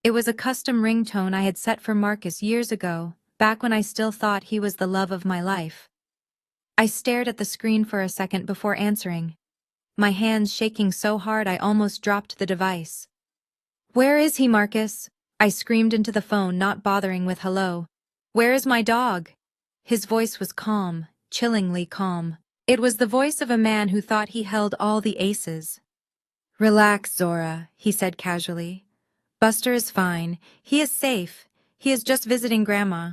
It was a custom ringtone I had set for Marcus years ago, back when I still thought he was the love of my life. I stared at the screen for a second before answering, my hands shaking so hard I almost dropped the device. "Where is he, Marcus?" I screamed into the phone, not bothering with hello. "Where is my dog?" His voice was calm, chillingly calm. It was the voice of a man who thought he held all the aces. "Relax, Zora," he said casually. "Buster is fine. He is safe. He is just visiting Grandma.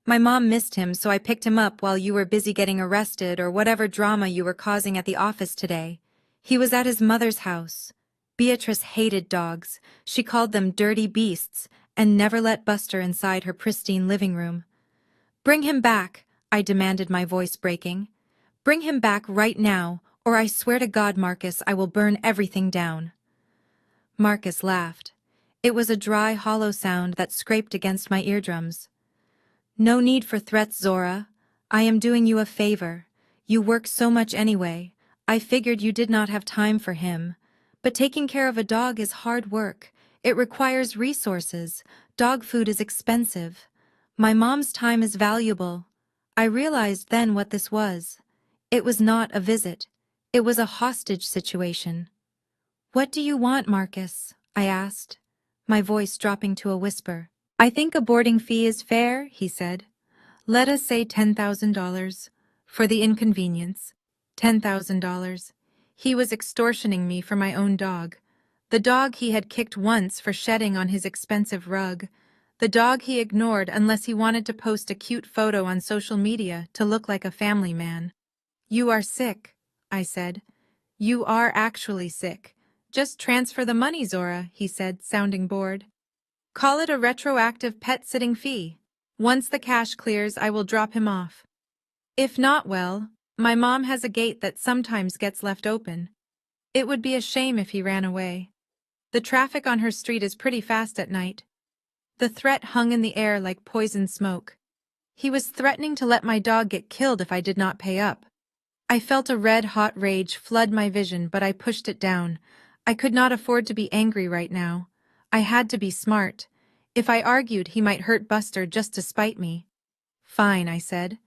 My mom missed him, so I picked him up while you were busy getting arrested or whatever drama you were causing at the office today. He was at his mother's house. Beatrice hated dogs. She called them dirty beasts and never let Buster inside her pristine living room. Bring him back," I demanded, my voice breaking. "Bring him back right now, or I swear to God, Marcus, I will burn everything down." Marcus laughed. It was a dry, hollow sound that scraped against my eardrums. "No need for threats, Zora. I am doing you a favor. You work so much anyway. I figured you did not have time for him. But taking care of a dog is hard work. It requires resources. Dog food is expensive. My mom's time is valuable." I realized then what this was. It was not a visit. It was a hostage situation. "What do you want, Marcus?" I asked, my voice dropping to a whisper. "I think a boarding fee is fair," he said. "Let us say $10,000. For the inconvenience. $10,000. He was extortioning me for my own dog. The dog he had kicked once for shedding on his expensive rug. The dog he ignored unless he wanted to post a cute photo on social media to look like a family man. "You are sick," I said. "You are actually sick. Just transfer the money, Zora," he said, sounding bored. "Call it a retroactive pet sitting fee. Once the cash clears, I will drop him off. If not, well, my mom has a gate that sometimes gets left open. It would be a shame if he ran away. The traffic on her street is pretty fast at night." The threat hung in the air like poison smoke. He was threatening to let my dog get killed if I did not pay up. I felt a red-hot rage flood my vision, but I pushed it down. I could not afford to be angry right now. I had to be smart. If I argued, he might hurt Buster just to spite me. "Fine," I said.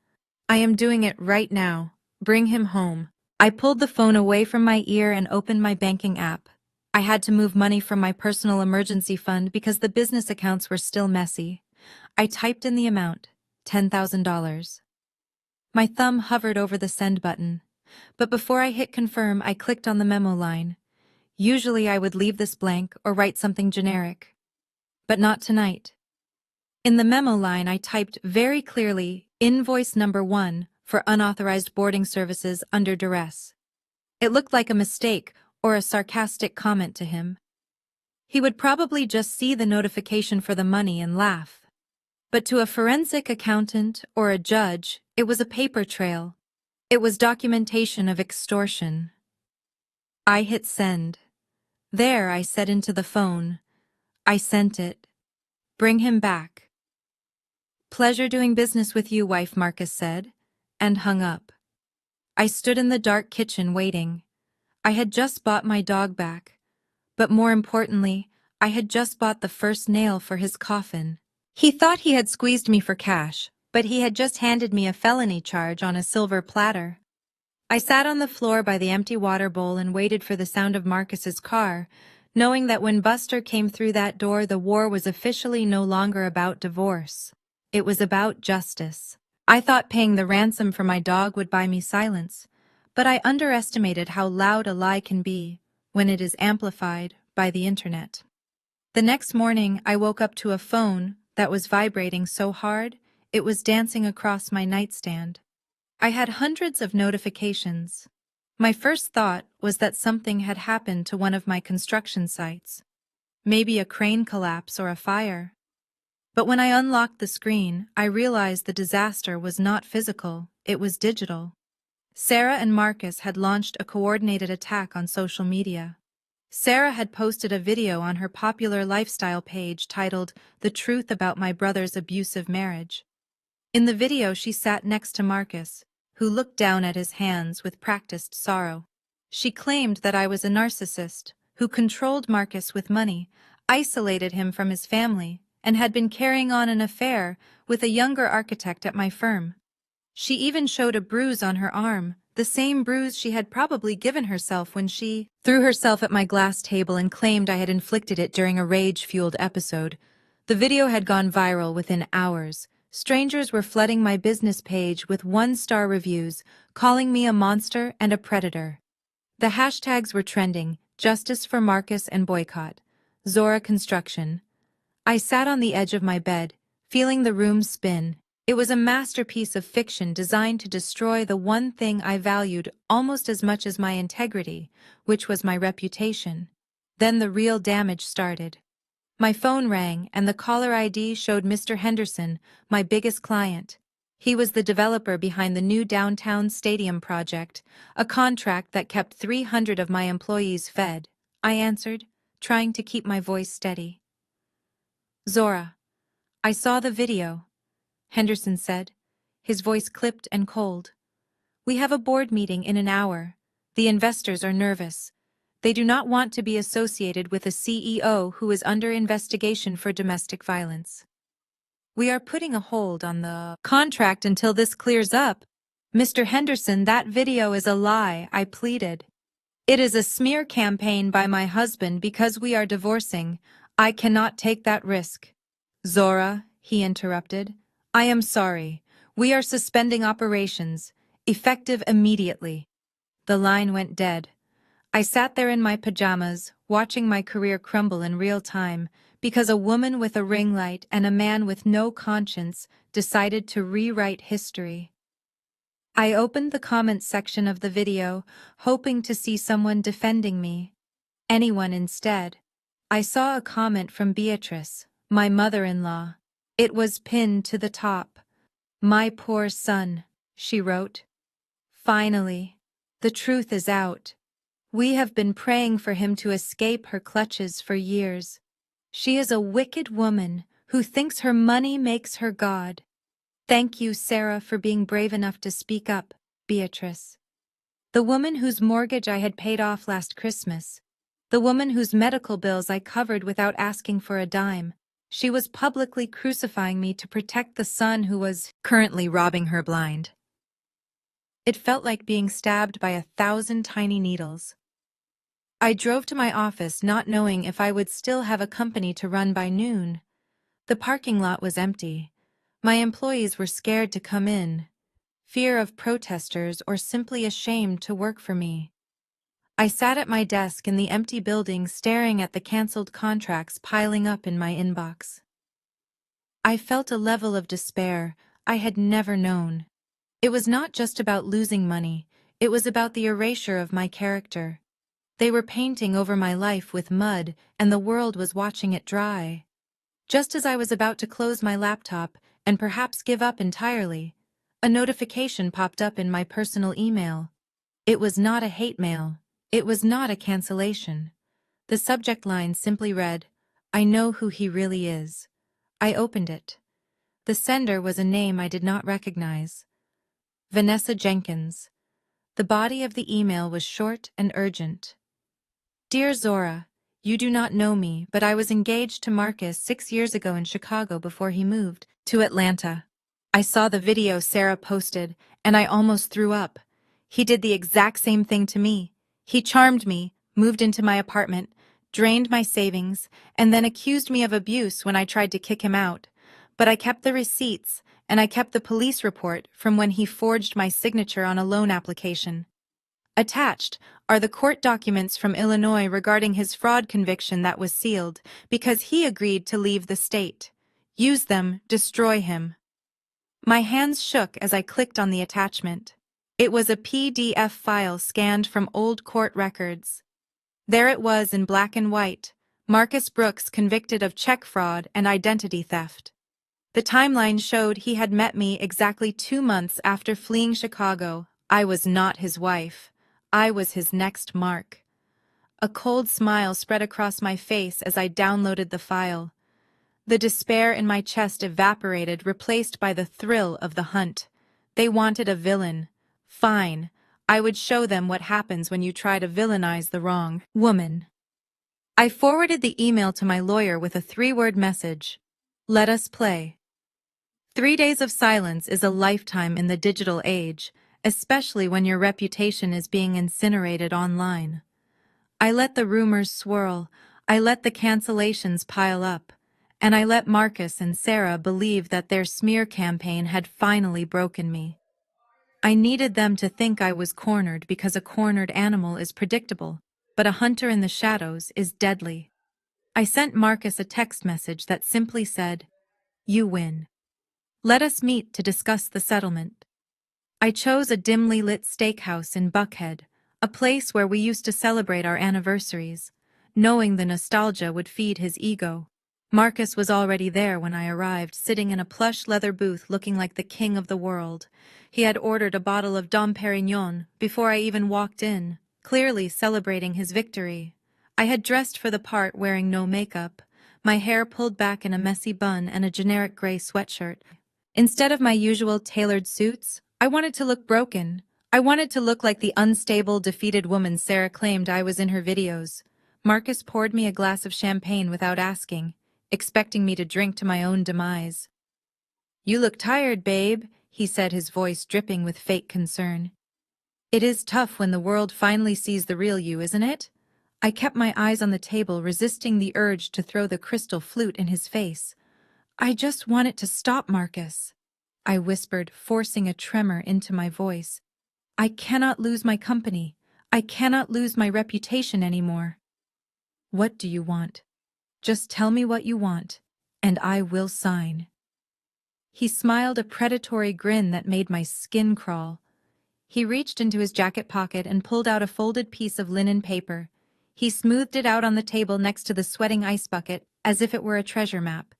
"I am doing it right now. Bring him home." I pulled the phone away from my ear and opened my banking app. I had to move money from my personal emergency fund because the business accounts were still messy. I typed in the amount, $10,000. My thumb hovered over the send button, but before I hit confirm, I clicked on the memo line. Usually I would leave this blank or write something generic. But not tonight. In the memo line, I typed very clearly, "Invoice number 1 for unauthorized boarding services under duress." It looked like a mistake or a sarcastic comment to him. He would probably just see the notification for the money and laugh. But to a forensic accountant or a judge, it was a paper trail. It was documentation of extortion. I hit send. There, I said into the phone. I sent it. Bring him back. Pleasure doing business with you, wife, Marcus said, and hung up. I stood in the dark kitchen waiting. I had just bought my dog back. But more importantly, I had just bought the first nail for his coffin. He thought he had squeezed me for cash, but he had just handed me a felony charge on a silver platter. I sat on the floor by the empty water bowl and waited for the sound of Marcus's car, knowing that when Buster came through that door, the war was officially no longer about divorce. It was about justice. I thought paying the ransom for my dog would buy me silence, but I underestimated how loud a lie can be when it is amplified by the internet. The next morning, I woke up to a phone that was vibrating so hard, it was dancing across my nightstand. I had hundreds of notifications. My first thought was that something had happened to one of my construction sites. Maybe a crane collapse or a fire. But when I unlocked the screen, I realized the disaster was not physical, it was digital. Sarah and Marcus had launched a coordinated attack on social media. Sarah had posted a video on her popular lifestyle page titled "The Truth About My Brother's Abusive Marriage." In the video, she sat next to Marcus, who looked down at his hands with practiced sorrow. She claimed that I was a narcissist, who controlled Marcus with money, isolated him from his family, and had been carrying on an affair with a younger architect at my firm. She even showed a bruise on her arm, the same bruise she had probably given herself when she threw herself at my glass table and claimed I had inflicted it during a rage-fueled episode. The video had gone viral within hours. Strangers were flooding my business page with one-star reviews, calling me a monster and a predator. The hashtags were trending: Justice for Marcus and Boycott, Zora Construction. I sat on the edge of my bed, feeling the room spin. It was a masterpiece of fiction designed to destroy the one thing I valued almost as much as my integrity, which was my reputation. Then the real damage started. My phone rang, and the caller ID showed Mr. Henderson, my biggest client. He was the developer behind the new downtown stadium project, a contract that kept 300 of my employees fed. I answered, trying to keep my voice steady. Zora, I saw the video, Henderson said, his voice clipped and cold. We have a board meeting in an hour. The investors are nervous. They do not want to be associated with a CEO who is under investigation for domestic violence. We are putting a hold on the contract until this clears up. Mr. Henderson, that video is a lie, I pleaded. It is a smear campaign by my husband because we are divorcing. I cannot take that risk. Zora, he interrupted, I am sorry. We are suspending operations, effective immediately. The line went dead. I sat there in my pajamas, watching my career crumble in real time, because a woman with a ring light and a man with no conscience decided to rewrite history. I opened the comments section of the video, hoping to see someone defending me. Anyone instead. I saw a comment from Beatrice, my mother-in-law. It was pinned to the top. My poor son, she wrote. Finally, the truth is out. We have been praying for him to escape her clutches for years. She is a wicked woman who thinks her money makes her God. Thank you, Sarah, for being brave enough to speak up, Beatrice. The woman whose mortgage I had paid off last Christmas. The woman whose medical bills I covered without asking for a dime. She was publicly crucifying me to protect the son who was currently robbing her blind. It felt like being stabbed by 1,000 tiny needles. I drove to my office not knowing if I would still have a company to run by noon. The parking lot was empty. My employees were scared to come in, fear of protesters or simply ashamed to work for me. I sat at my desk in the empty building staring at the canceled contracts piling up in my inbox. I felt a level of despair I had never known. It was not just about losing money, it was about the erasure of my character. They were painting over my life with mud, and the world was watching it dry. Just as I was about to close my laptop and perhaps give up entirely, a notification popped up in my personal email. It was not a hate mail. It was not a cancellation. The subject line simply read, "I know who he really is." I opened it. The sender was a name I did not recognize. Vanessa Jenkins. The body of the email was short and urgent. Dear Zora, you do not know me, but I was engaged to Marcus 6 years ago in Chicago before he moved to Atlanta. I saw the video Sarah posted, and I almost threw up. He did the exact same thing to me. He charmed me, moved into my apartment, drained my savings, and then accused me of abuse when I tried to kick him out. But I kept the receipts, and I kept the police report from when he forged my signature on a loan application. Attached are the court documents from Illinois regarding his fraud conviction that was sealed because he agreed to leave the state. Use them, destroy him. My hands shook as I clicked on the attachment. It was a PDF file scanned from old court records. There it was in black and white, Marcus Brooks convicted of check fraud and identity theft. The timeline showed he had met me exactly 2 months after fleeing Chicago. I was not his wife. I was his next mark. A cold smile spread across my face as I downloaded the file. The despair in my chest evaporated, replaced by the thrill of the hunt. They wanted a villain. Fine. I would show them what happens when you try to villainize the wrong woman. I forwarded the email to my lawyer with a 3-word message. Let us play. 3 days of silence is a lifetime in the digital age, especially when your reputation is being incinerated online. I let the rumors swirl, I let the cancellations pile up, and I let Marcus and Sarah believe that their smear campaign had finally broken me. I needed them to think I was cornered because a cornered animal is predictable, but a hunter in the shadows is deadly. I sent Marcus a text message that simply said, "You win. Let us meet to discuss the settlement." I chose a dimly lit steakhouse in Buckhead, a place where we used to celebrate our anniversaries, knowing the nostalgia would feed his ego. Marcus was already there when I arrived, sitting in a plush leather booth looking like the king of the world. He had ordered a bottle of Dom Perignon before I even walked in, clearly celebrating his victory. I had dressed for the part wearing no makeup, my hair pulled back in a messy bun and a generic gray sweatshirt. Instead of my usual tailored suits, I wanted to look broken. I wanted to look like the unstable, defeated woman Sarah claimed I was in her videos. Marcus poured me a glass of champagne without asking, expecting me to drink to my own demise. "You look tired, babe," he said, his voice dripping with fake concern. "It is tough when the world finally sees the real you, isn't it?" I kept my eyes on the table, resisting the urge to throw the crystal flute in his face. "I just want it to stop, Marcus," I whispered, forcing a tremor into my voice. "I cannot lose my company. I cannot lose my reputation anymore." "What do you want? Just tell me what you want, and I will sign." He smiled a predatory grin that made my skin crawl. He reached into his jacket pocket and pulled out a folded piece of linen paper. He smoothed it out on the table next to the sweating ice bucket, as if it were a treasure map.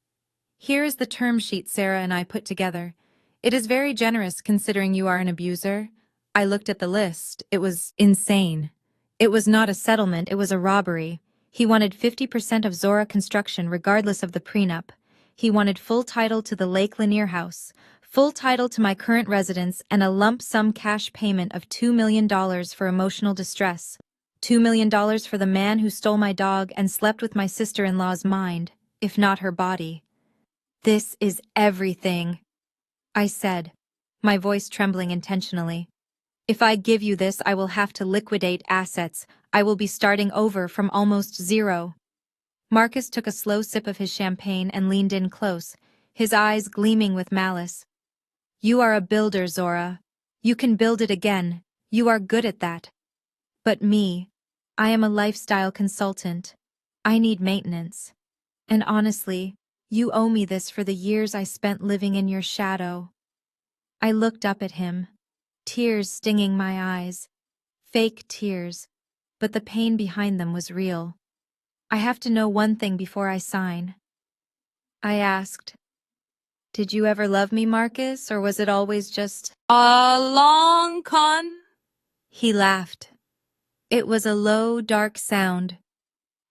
"Here is the term sheet Sarah and I put together. It is very generous considering you are an abuser." I looked at the list. It was insane. It was not a settlement, it was a robbery. He wanted 50% of Zora Construction regardless of the prenup. He wanted full title to the Lake Lanier house, full title to my current residence, and a lump sum cash payment of $2 million for emotional distress. $2 million for the man who stole my dog and slept with my sister-in-law's mind, if not her body. "This is everything," I said, my voice trembling intentionally. "If I give you this, I will have to liquidate assets. I will be starting over from almost zero." Marcus took a slow sip of his champagne and leaned in close, his eyes gleaming with malice. "You are a builder, Zora. You can build it again. You are good at that. But me, I am a lifestyle consultant. I need maintenance. And honestly, you owe me this for the years I spent living in your shadow." I looked up at him, tears stinging my eyes. Fake tears. but the pain behind them was real. "I have to know one thing before I sign," I asked. "Did you ever love me, Marcus, or was it always just a long con?" He laughed. It was a low, dark sound.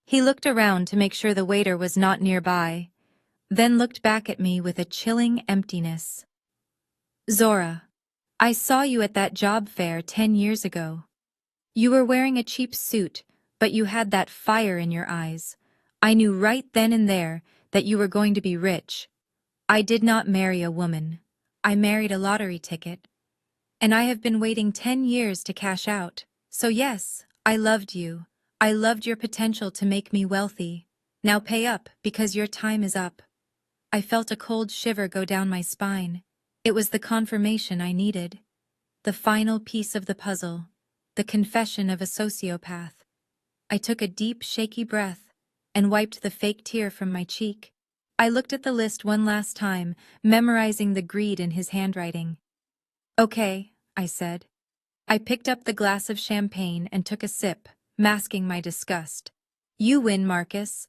He looked around to make sure the waiter was not nearby, then looked back at me with a chilling emptiness. "Zora, I saw you at that job fair 10 years ago. You were wearing a cheap suit, but you had that fire in your eyes. I knew right then and there that you were going to be rich. I did not marry a woman. I married a lottery ticket. And I have been waiting 10 years to cash out. So yes, I loved you. I loved your potential to make me wealthy. Now pay up, because your time is up." I felt a cold shiver go down my spine. It was the confirmation I needed. The final piece of the puzzle. The confession of a sociopath. I took a deep, shaky breath and wiped the fake tear from my cheek. I looked at the list one last time, memorizing the greed in his handwriting. "Okay," I said. I picked up the glass of champagne and took a sip, masking my disgust. "You win, Marcus.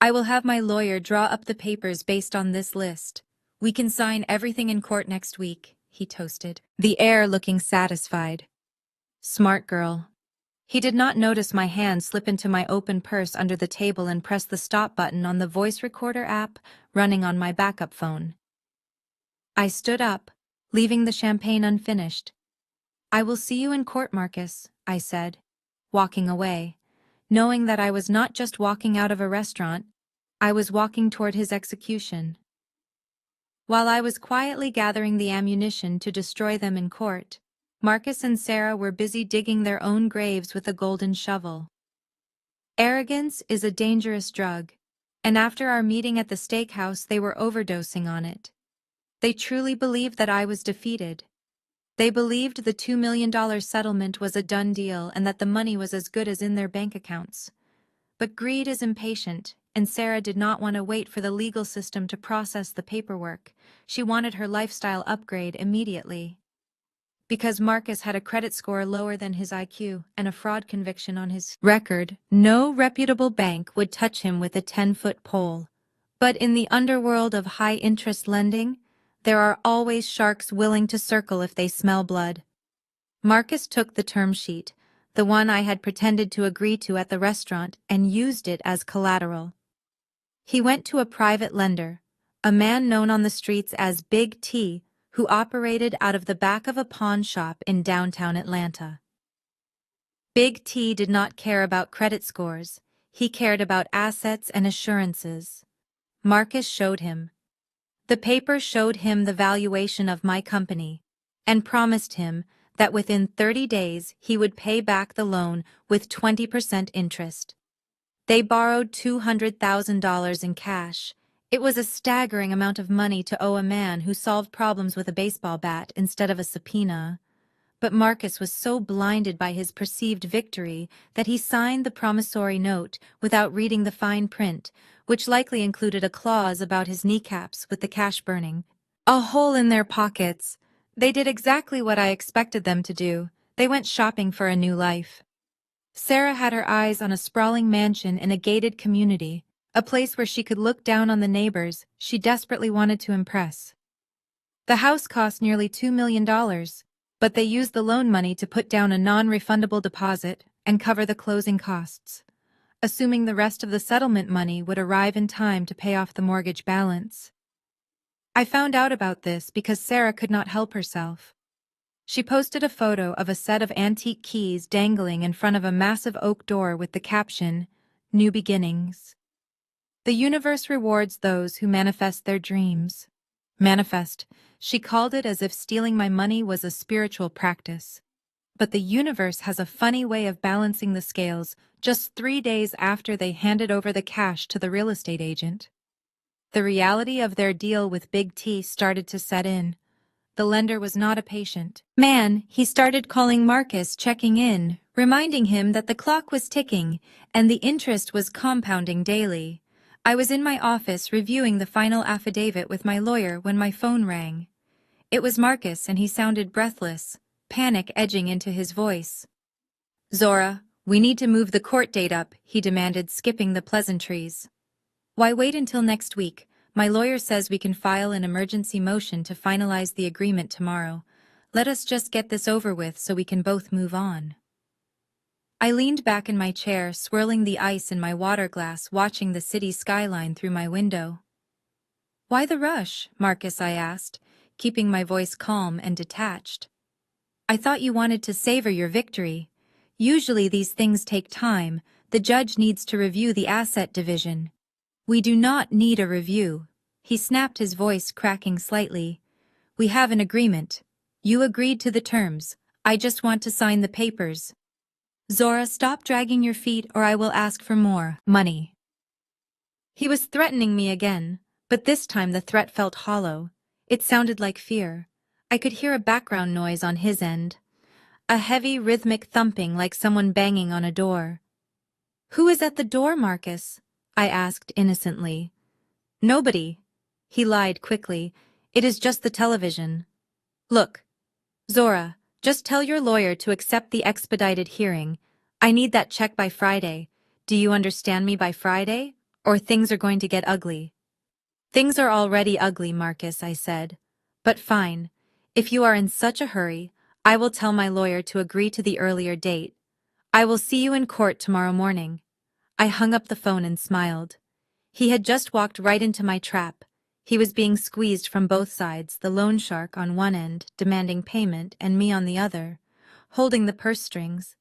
I will have my lawyer draw up the papers based on this list. We can sign everything in court next week," he toasted, the air looking satisfied. Smart girl. He did not notice my hand slip into my open purse under the table and press the stop button on the voice recorder app running on my backup phone. I stood up, leaving the champagne unfinished. "I will see you in court, Marcus," I said, walking away, knowing that I was not just walking out of a restaurant, I was walking toward his execution. While I was quietly gathering the ammunition to destroy them in court, Marcus and Sarah were busy digging their own graves with a golden shovel. Arrogance is a dangerous drug, and after our meeting at the steakhouse they were overdosing on it. They truly believed that I was defeated. They believed the $2 million settlement was a done deal and that the money was as good as in their bank accounts. But greed is impatient, and Sarah did not want to wait for the legal system to process the paperwork. She wanted her lifestyle upgrade immediately. Because Marcus had a credit score lower than his IQ and a fraud conviction on his record, no reputable bank would touch him with a 10-foot pole. But in the underworld of high-interest lending, there are always sharks willing to circle if they smell blood. Marcus took the term sheet, the one I had pretended to agree to at the restaurant, and used it as collateral. He went to a private lender, a man known on the streets as Big T, who operated out of the back of a pawn shop in downtown Atlanta. Big T did not care about credit scores. He cared about assets and assurances. Marcus showed him. The paper showed him the valuation of my company and promised him that within 30 days he would pay back the loan with 20% interest. They borrowed $200,000 in cash. It was a staggering amount of money to owe a man who solved problems with a baseball bat instead of a subpoena. But Marcus was so blinded by his perceived victory that he signed the promissory note without reading the fine print, which likely included a clause about his kneecaps with the cash burning. A hole in their pockets. They did exactly what I expected them to do. They went shopping for a new life. Sarah had her eyes on a sprawling mansion in a gated community, a place where she could look down on the neighbors she desperately wanted to impress. The house cost nearly $2 million, but they used the loan money to put down a non-refundable deposit and cover the closing costs, assuming the rest of the settlement money would arrive in time to pay off the mortgage balance. I found out about this because Sarah could not help herself. She posted a photo of a set of antique keys dangling in front of a massive oak door with the caption, "New Beginnings." The universe rewards those who manifest their dreams. Manifest. She called it as if stealing my money was a spiritual practice. But the universe has a funny way of balancing the scales just 3 days after they handed over the cash to the real estate agent. The reality of their deal with Big T started to set in. The lender was not a patient man. He started calling Marcus, checking in, reminding him that the clock was ticking and the interest was compounding daily. I was in my office reviewing the final affidavit with my lawyer when my phone rang. It was Marcus, and he sounded breathless, panic edging into his voice. "Zora, We need to move the court date up, he demanded, skipping the pleasantries. Why wait until next week? My lawyer says we can file an emergency motion to finalize the agreement tomorrow. Let us just get this over with so we can both move on. I leaned back in my chair, swirling the ice in my water glass, watching the city skyline through my window. Why the rush, Marcus? I asked, keeping my voice calm and detached. I thought you wanted to savor your victory. Usually these things take time. The judge needs to review the asset division. We do not need a review. He snapped, his voice cracking slightly. We have an agreement. You agreed to the terms. I just want to sign the papers. Zora, stop dragging your feet or I will ask for more money. He was threatening me again, but this time the threat felt hollow. It sounded like fear. I could hear a background noise on his end. A heavy, rhythmic thumping like someone banging on a door. Who is at the door, Marcus? I asked innocently. Nobody. He lied quickly. It is just the television. Look, Zora, just tell your lawyer to accept the expedited hearing. I need that check by Friday. Do you understand me? By Friday? Or things are going to get ugly. Things are already ugly, Marcus, I said. But fine. If you are in such a hurry, I will tell my lawyer to agree to the earlier date. I will see you in court tomorrow morning. I hung up the phone and smiled. He had just walked right into my trap. He was being squeezed from both sides, the loan shark on one end, demanding payment, and me on the other, holding the purse strings.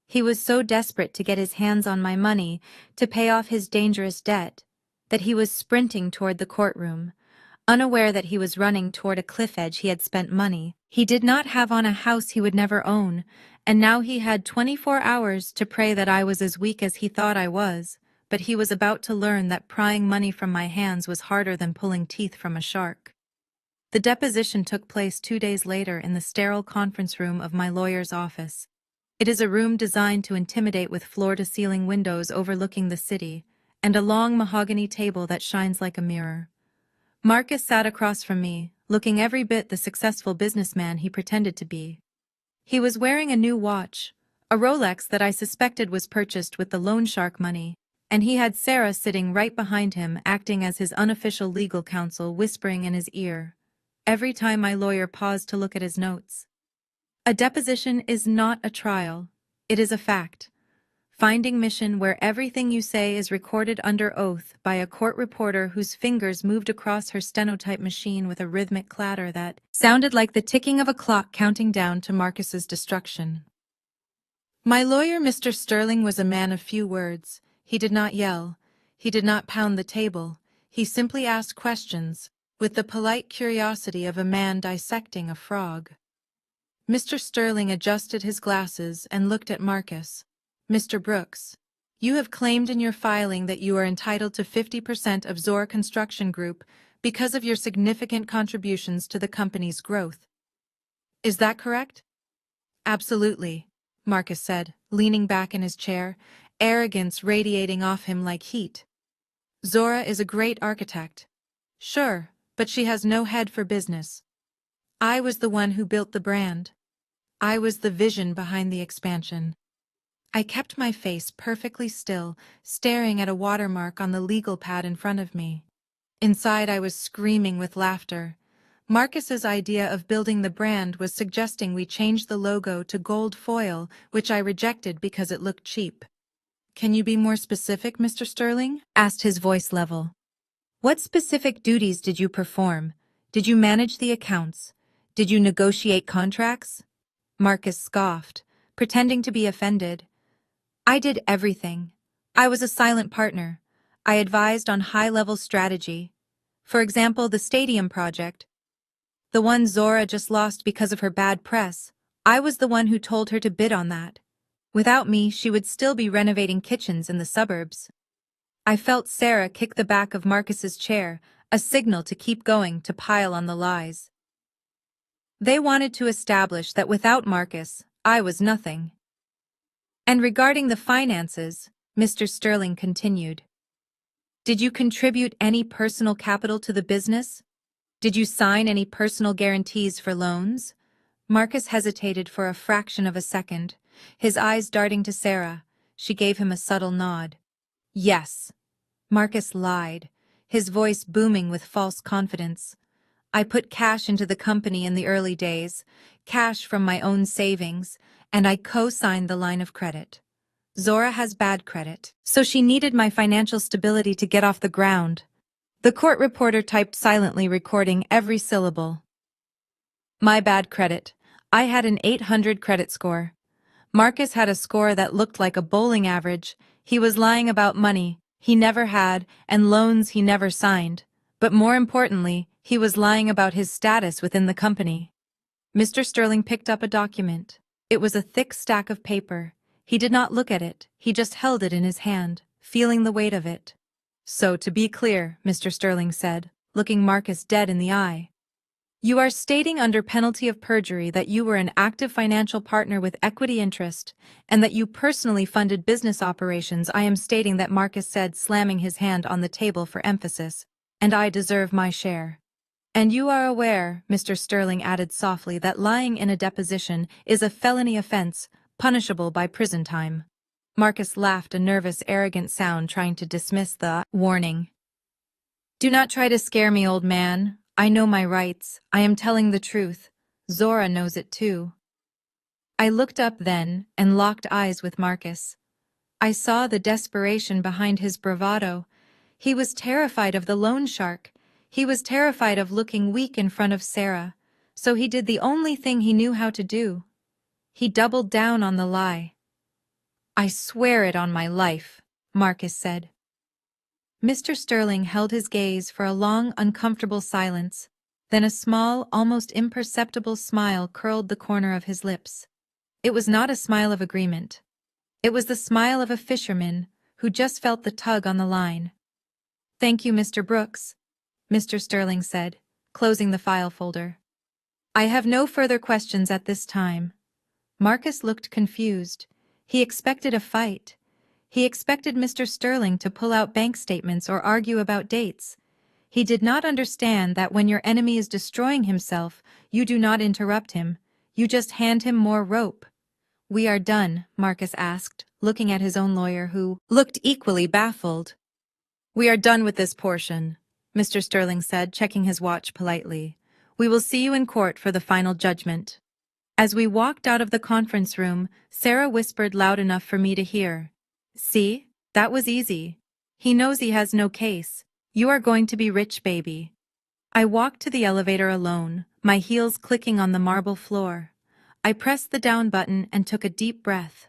He was so desperate to get his hands on my money, to pay off his dangerous debt, that he was sprinting toward the courtroom, unaware that he was running toward a cliff edge. He had spent money he did not have on a house he would never own, and now he had 24 hours to pray that I was as weak as he thought I was, but he was about to learn that prying money from my hands was harder than pulling teeth from a shark. The deposition took place 2 days later in the sterile conference room of my lawyer's office. It is a room designed to intimidate, with floor-to-ceiling windows overlooking the city, and a long mahogany table that shines like a mirror. Marcus sat across from me, looking every bit the successful businessman he pretended to be. He was wearing a new watch, a Rolex that I suspected was purchased with the loan shark money, and he had Sarah sitting right behind him, acting as his unofficial legal counsel, whispering in his ear every time my lawyer paused to look at his notes. A deposition is not a trial. It is a fact. Finding mission where everything you say is recorded under oath by a court reporter whose fingers moved across her stenotype machine with a rhythmic clatter that sounded like the ticking of a clock counting down to Marcus's destruction. My lawyer, Mr. Sterling, was a man of few words. He did not yell. He did not pound the table. He simply asked questions, with the polite curiosity of a man dissecting a frog. Mr. Sterling adjusted his glasses and looked at Marcus. Mr. Brooks, you have claimed in your filing that you are entitled to 50% of Zora Construction Group because of your significant contributions to the company's growth. Is that correct? Absolutely, Marcus said, leaning back in his chair, arrogance radiating off him like heat. Zora is a great architect. Sure, but she has no head for business. I was the one who built the brand. I was the vision behind the expansion. I kept my face perfectly still, staring at a watermark on the legal pad in front of me. Inside, I was screaming with laughter. Marcus's idea of building the brand was suggesting we change the logo to gold foil, which I rejected because it looked cheap. Can you be more specific, Mr. Sterling? Asked, his voice level. What specific duties did you perform? Did you manage the accounts? Did you negotiate contracts? Marcus scoffed, pretending to be offended. I did everything. I was a silent partner. I advised on high-level strategy. For example, the stadium project. The one Zora just lost because of her bad press. I was the one who told her to bid on that. Without me, she would still be renovating kitchens in the suburbs. I felt Sarah kick the back of Marcus's chair, a signal to keep going, to pile on the lies. They wanted to establish that without Marcus, I was nothing. And regarding the finances, Mr. Sterling continued. Did you contribute any personal capital to the business? Did you sign any personal guarantees for loans? Marcus hesitated for a fraction of a second, his eyes darting to Sarah. She gave him a subtle nod. Yes. Marcus lied, his voice booming with false confidence. I put cash into the company in the early days, cash from my own savings, and I co-signed the line of credit. Zora has bad credit, so she needed my financial stability to get off the ground. The court reporter typed silently, recording every syllable. My bad credit. I had an 800 credit score. Marcus had a score that looked like a bowling average. He was lying about money he never had and loans he never signed. But more importantly, he was lying about his status within the company. Mr. Sterling picked up a document. It was a thick stack of paper. He did not look at it, he just held it in his hand, feeling the weight of it. So, to be clear, Mr. Sterling said, looking Marcus dead in the eye. You are stating under penalty of perjury that you were an active financial partner with equity interest, and that you personally funded business operations. I am stating that, Marcus said, slamming his hand on the table for emphasis, and I deserve my share. And you are aware, Mr. Sterling added softly, that lying in a deposition is a felony offense, punishable by prison time. Marcus laughed, a nervous, arrogant sound, trying to dismiss the warning. Do not try to scare me, old man. I know my rights. I am telling the truth. Zora knows it too. I looked up then and locked eyes with Marcus. I saw the desperation behind his bravado. He was terrified of the loan shark. He was terrified of looking weak in front of Sarah. So he did the only thing he knew how to do. He doubled down on the lie. I swear it on my life, Marcus said. Mr. Sterling held his gaze for a long, uncomfortable silence. Then a small, almost imperceptible smile curled the corner of his lips. It was not a smile of agreement. It was the smile of a fisherman who just felt the tug on the line. Thank you, Mr. Brooks, Mr. Sterling said, closing the file folder. I have no further questions at this time. Marcus looked confused. He expected a fight. He expected Mr. Sterling to pull out bank statements or argue about dates. He did not understand that when your enemy is destroying himself, you do not interrupt him. You just hand him more rope. We are done, Marcus asked, looking at his own lawyer, who looked equally baffled. We are done with this portion, Mr. Sterling said, checking his watch politely. We will see you in court for the final judgment. As we walked out of the conference room, Sarah whispered loud enough for me to hear. See, that was easy. He knows he has no case. You are going to be rich, baby. I walked to the elevator alone, my heels clicking on the marble floor. I pressed the down button and took a deep breath.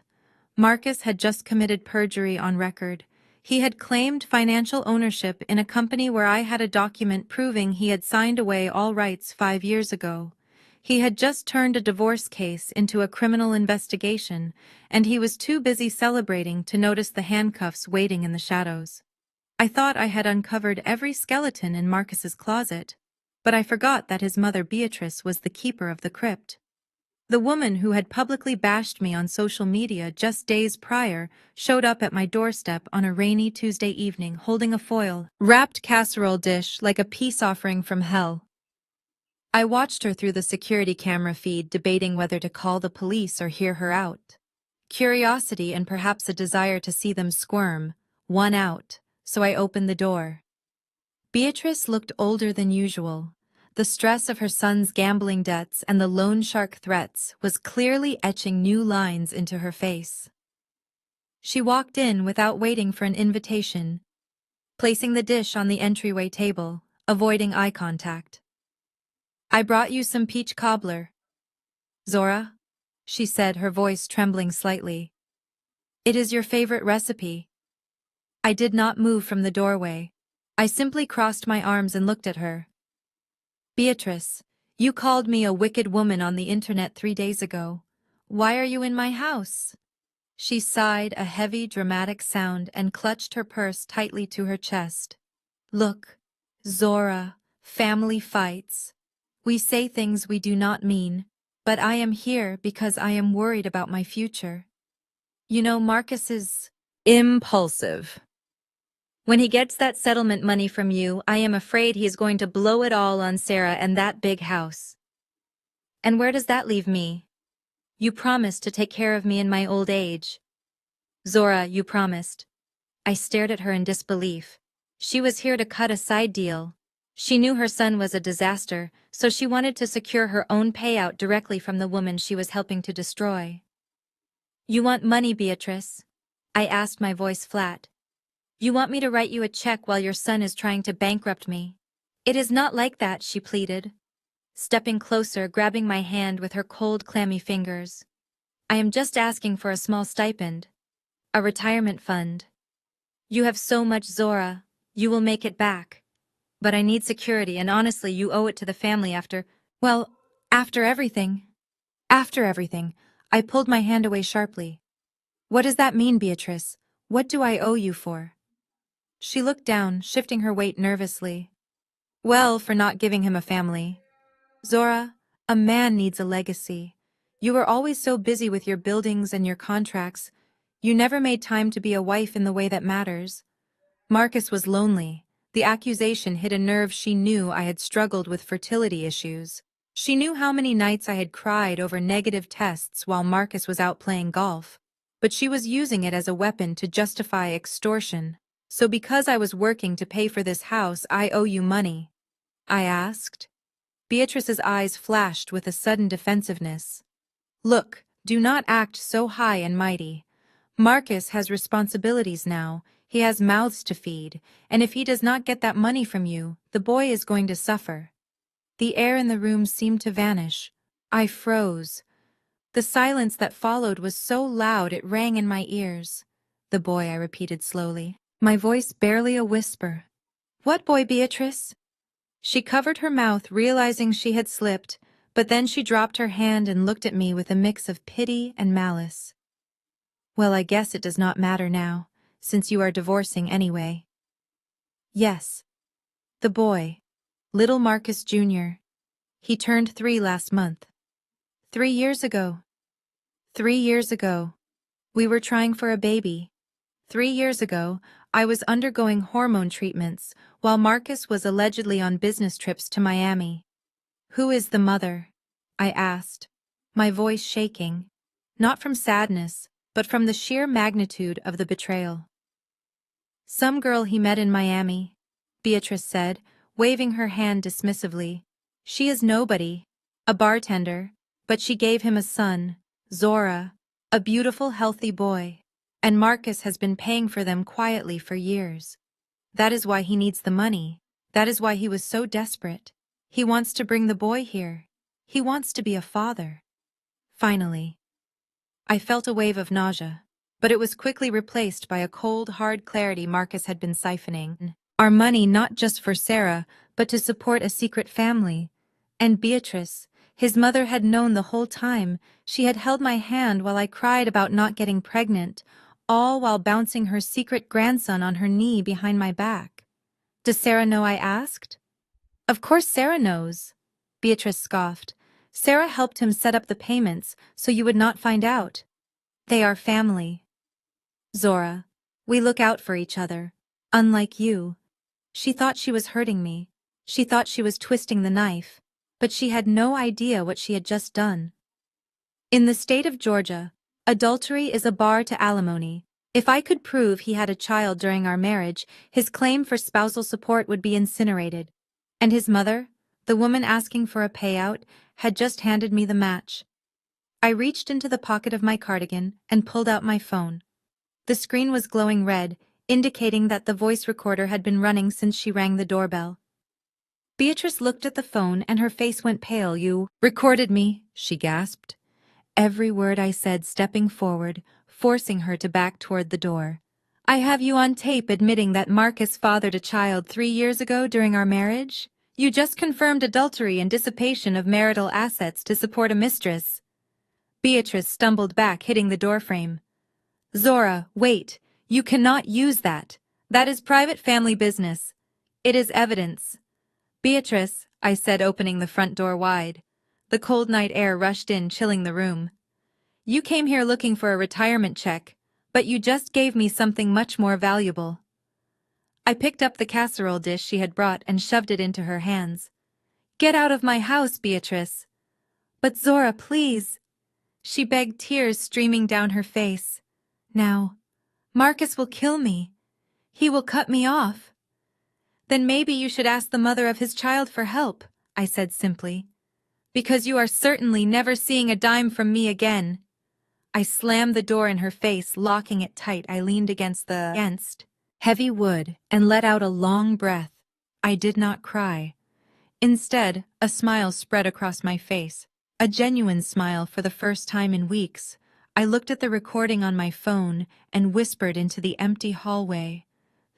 Marcus had just committed perjury on record. He had claimed financial ownership in a company where I had a document proving he had signed away all rights 5 years ago. He had just turned a divorce case into a criminal investigation, and he was too busy celebrating to notice the handcuffs waiting in the shadows. I thought I had uncovered every skeleton in Marcus's closet, but I forgot that his mother Beatrice was the keeper of the crypt. The woman who had publicly bashed me on social media just days prior showed up at my doorstep on a rainy Tuesday evening holding a foil-wrapped casserole dish like a peace offering from hell. I watched her through the security camera feed, debating whether to call the police or hear her out. Curiosity and perhaps a desire to see them squirm won out, so I opened the door. Beatrice looked older than usual. The stress of her son's gambling debts and the loan shark threats was clearly etching new lines into her face. She walked in without waiting for an invitation, placing the dish on the entryway table, avoiding eye contact. I brought you some peach cobbler. Zora, she said, her voice trembling slightly. It is your favorite recipe. I did not move from the doorway. I simply crossed my arms and looked at her. Beatrice, you called me a wicked woman on the internet 3 days ago. Why are you in my house? She sighed a heavy, dramatic sound and clutched her purse tightly to her chest. Look, Zora, family fights. We say things we do not mean, but I am here because I am worried about my future. You know, Marcus is impulsive. When he gets that settlement money from you, I am afraid he is going to blow it all on Sarah and that big house. And where does that leave me? You promised to take care of me in my old age. Zora, you promised. I stared at her in disbelief. She was here to cut a side deal. She knew her son was a disaster, so she wanted to secure her own payout directly from the woman she was helping to destroy. You want money, Beatrice? I asked, my voice flat. You want me to write you a check while your son is trying to bankrupt me? It is not like that, she pleaded, stepping closer, grabbing my hand with her cold, clammy fingers. I am just asking for a small stipend. A retirement fund. You have so much, Zora. You will make it back. But I need security, and honestly, you owe it to the family after, well, after everything. After everything. I pulled my hand away sharply. What does that mean, Beatrice? What do I owe you for? She looked down, shifting her weight nervously. Well, for not giving him a family. Zora, a man needs a legacy. You were always so busy with your buildings and your contracts. You never made time to be a wife in the way that matters. Marcus was lonely. The accusation hit a nerve. She knew I had struggled with fertility issues. She knew how many nights I had cried over negative tests while Marcus was out playing golf. But she was using it as a weapon to justify extortion. So because I was working to pay for this house, I owe you money? I asked. Beatrice's eyes flashed with a sudden defensiveness. Look, do not act so high and mighty. Marcus has responsibilities now. He has mouths to feed, and if he does not get that money from you, the boy is going to suffer. The air in the room seemed to vanish. I froze. The silence that followed was so loud it rang in my ears. The boy, I repeated slowly, my voice barely a whisper. What boy, Beatrice? She covered her mouth, realizing she had slipped, but then she dropped her hand and looked at me with a mix of pity and malice. Well, I guess it does not matter now, since you are divorcing anyway. Yes. The boy. Little Marcus Jr. He turned 3 last month. 3 years ago. 3 years ago. We were trying for a baby. 3 years ago, I was undergoing hormone treatments, while Marcus was allegedly on business trips to Miami. Who is the mother? I asked, my voice shaking, not from sadness, but from the sheer magnitude of the betrayal. Some girl he met in Miami, Beatrice said, waving her hand dismissively. She is nobody, a bartender, but she gave him a son, Zora, a beautiful, healthy boy, and Marcus has been paying for them quietly for years. That is why he needs the money. That is why he was so desperate. He wants to bring the boy here. He wants to be a father. Finally. I felt a wave of nausea, but it was quickly replaced by a cold, hard clarity Marcus had been siphoning. Our money not just for Sarah, but to support a secret family. And Beatrice, his mother, had known the whole time. She had held my hand while I cried about not getting pregnant, all while bouncing her secret grandson on her knee behind my back. Does Sarah know? I asked. Of course Sarah knows, Beatrice scoffed. Sarah helped him set up the payments so you would not find out. They are family. Zora, we look out for each other. Unlike you. She thought she was hurting me. She thought she was twisting the knife. But she had no idea what she had just done. In the state of Georgia, adultery is a bar to alimony. If I could prove he had a child during our marriage, his claim for spousal support would be incinerated. And his mother, the woman asking for a payout, had just handed me the match. I reached into the pocket of my cardigan and pulled out my phone. The screen was glowing red, indicating that the voice recorder had been running since she rang the doorbell. Beatrice looked at the phone and her face went pale. You recorded me, she gasped. Every word I said, stepping forward, forcing her to back toward the door. I have you on tape admitting that Marcus fathered a child 3 years ago during our marriage? You just confirmed adultery and dissipation of marital assets to support a mistress. Beatrice stumbled back, hitting the doorframe. Zora, wait. You cannot use that. That is private family business. It is evidence. Beatrice, I said, opening the front door wide. The cold night air rushed in, chilling the room. You came here looking for a retirement check, but you just gave me something much more valuable. I picked up the casserole dish she had brought and shoved it into her hands. Get out of my house, Beatrice. But Zora, please. She begged, tears streaming down her face. Now, Marcus will kill me. He will cut me off. Then maybe you should ask the mother of his child for help, I said simply. Because you are certainly never seeing a dime from me again. I slammed the door in her face, locking it tight. I leaned against heavy wood and let out a long breath. I did not cry. Instead, a smile spread across my face. A genuine smile for the first time in weeks. I looked at the recording on my phone and whispered into the empty hallway.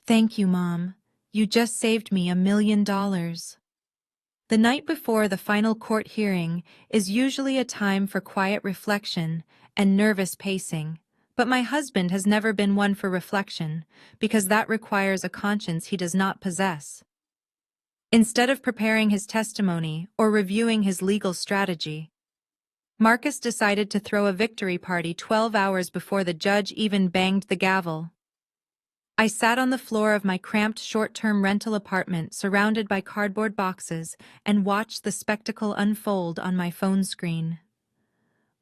Thank you, Mom. You just saved me $1 million. The night before the final court hearing is usually a time for quiet reflection and nervous pacing, but my husband has never been one for reflection, because that requires a conscience he does not possess. Instead of preparing his testimony or reviewing his legal strategy, Marcus decided to throw a victory party 12 hours before the judge even banged the gavel. I sat on the floor of my cramped short-term rental apartment surrounded by cardboard boxes and watched the spectacle unfold on my phone screen.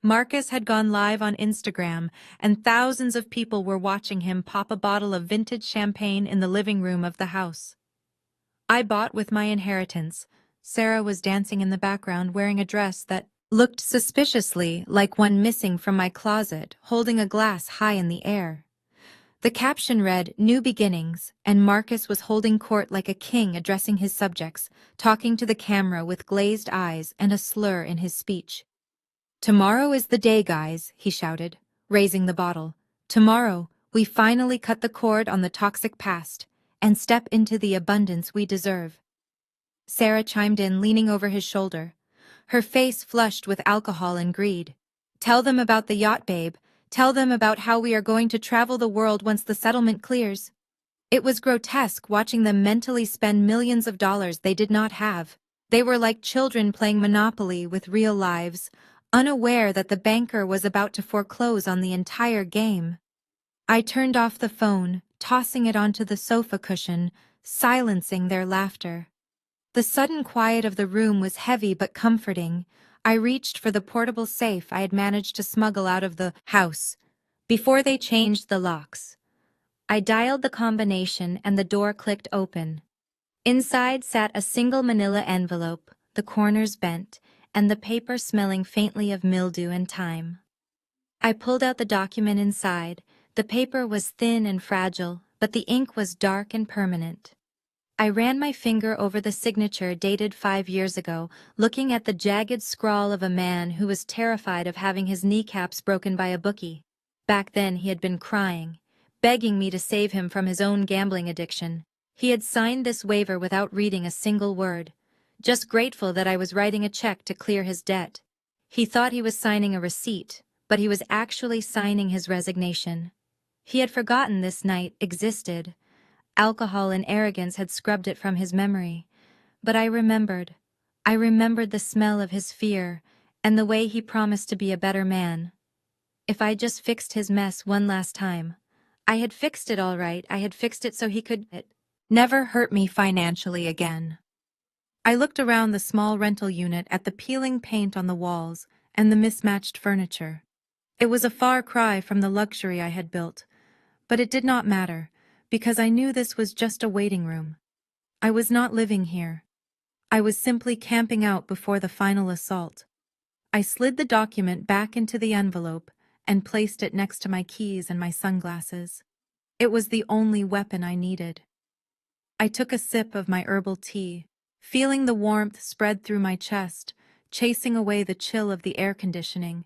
Marcus had gone live on Instagram, and thousands of people were watching him pop a bottle of vintage champagne in the living room of the house. I bought with my inheritance. Sarah was dancing in the background wearing a dress that looked suspiciously like one missing from my closet, holding a glass high in the air. The caption read, "New Beginnings," and Marcus was holding court like a king addressing his subjects, talking to the camera with glazed eyes and a slur in his speech. "Tomorrow is the day, guys," he shouted, raising the bottle. "Tomorrow, we finally cut the cord on the toxic past and step into the abundance we deserve." Sarah chimed in, leaning over his shoulder, her face flushed with alcohol and greed. "Tell them about the yacht, babe. Tell them about how we are going to travel the world once the settlement clears." It was grotesque watching them mentally spend millions of dollars they did not have. They were like children playing Monopoly with real lives, unaware that the banker was about to foreclose on the entire game. I turned off the phone, tossing it onto the sofa cushion, silencing their laughter. The sudden quiet of the room was heavy but comforting. I reached for the portable safe I had managed to smuggle out of the house before they changed the locks. I dialed the combination and the door clicked open. Inside sat a single manila envelope, the corners bent, and the paper smelling faintly of mildew and time. I pulled out the document inside. The paper was thin and fragile, but the ink was dark and permanent. I ran my finger over the signature dated 5 years ago, looking at the jagged scrawl of a man who was terrified of having his kneecaps broken by a bookie. Back then he had been crying, begging me to save him from his own gambling addiction. He had signed this waiver without reading a single word, just grateful that I was writing a check to clear his debt. He thought he was signing a receipt, but he was actually signing his resignation. He had forgotten this night existed. Alcohol and arrogance had scrubbed it from his memory. But I remembered. I remembered the smell of his fear and the way he promised to be a better man. If I just fixed his mess one last time. I had fixed it all right. I had fixed it so he could never hurt me financially again. I looked around the small rental unit at the peeling paint on the walls and the mismatched furniture. It was a far cry from the luxury I had built, but it did not matter, because I knew this was just a waiting room. I was not living here. I was simply camping out before the final assault. I slid the document back into the envelope and placed it next to my keys and my sunglasses. It was the only weapon I needed. I took a sip of my herbal tea, feeling the warmth spread through my chest, chasing away the chill of the air conditioning.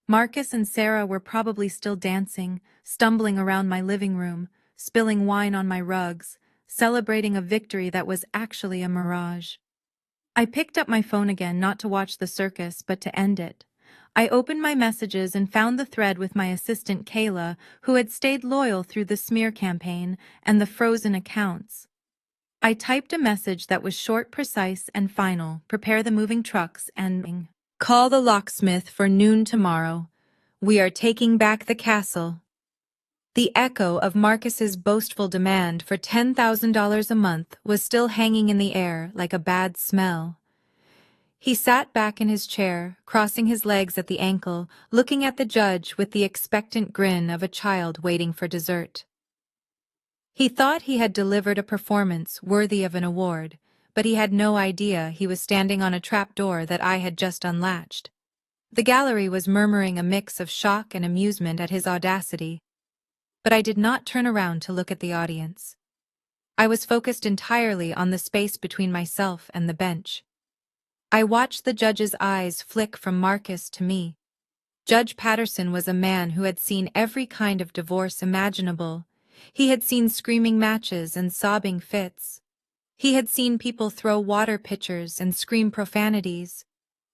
Marcus and Sarah were probably still dancing, stumbling around my living room, spilling wine on my rugs, celebrating a victory that was actually a mirage. I picked up my phone again, not to watch the circus, but to end it. I opened my messages and found the thread with my assistant Kayla, who had stayed loyal through the smear campaign and the frozen accounts. I typed a message that was short, precise, and final. Prepare the moving trucks and call the locksmith for noon tomorrow. We are taking back the castle. The echo of Marcus's boastful demand for $10,000 a month was still hanging in the air like a bad smell. He sat back in his chair, crossing his legs at the ankle, looking at the judge with the expectant grin of a child waiting for dessert. He thought he had delivered a performance worthy of an award, but he had no idea he was standing on a trapdoor that I had just unlatched. The gallery was murmuring a mix of shock and amusement at his audacity, but I did not turn around to look at the audience. I was focused entirely on the space between myself and the bench. I watched the judge's eyes flick from Marcus to me. Judge Patterson was a man who had seen every kind of divorce imaginable. He had seen screaming matches and sobbing fits. He had seen people throw water pitchers and scream profanities.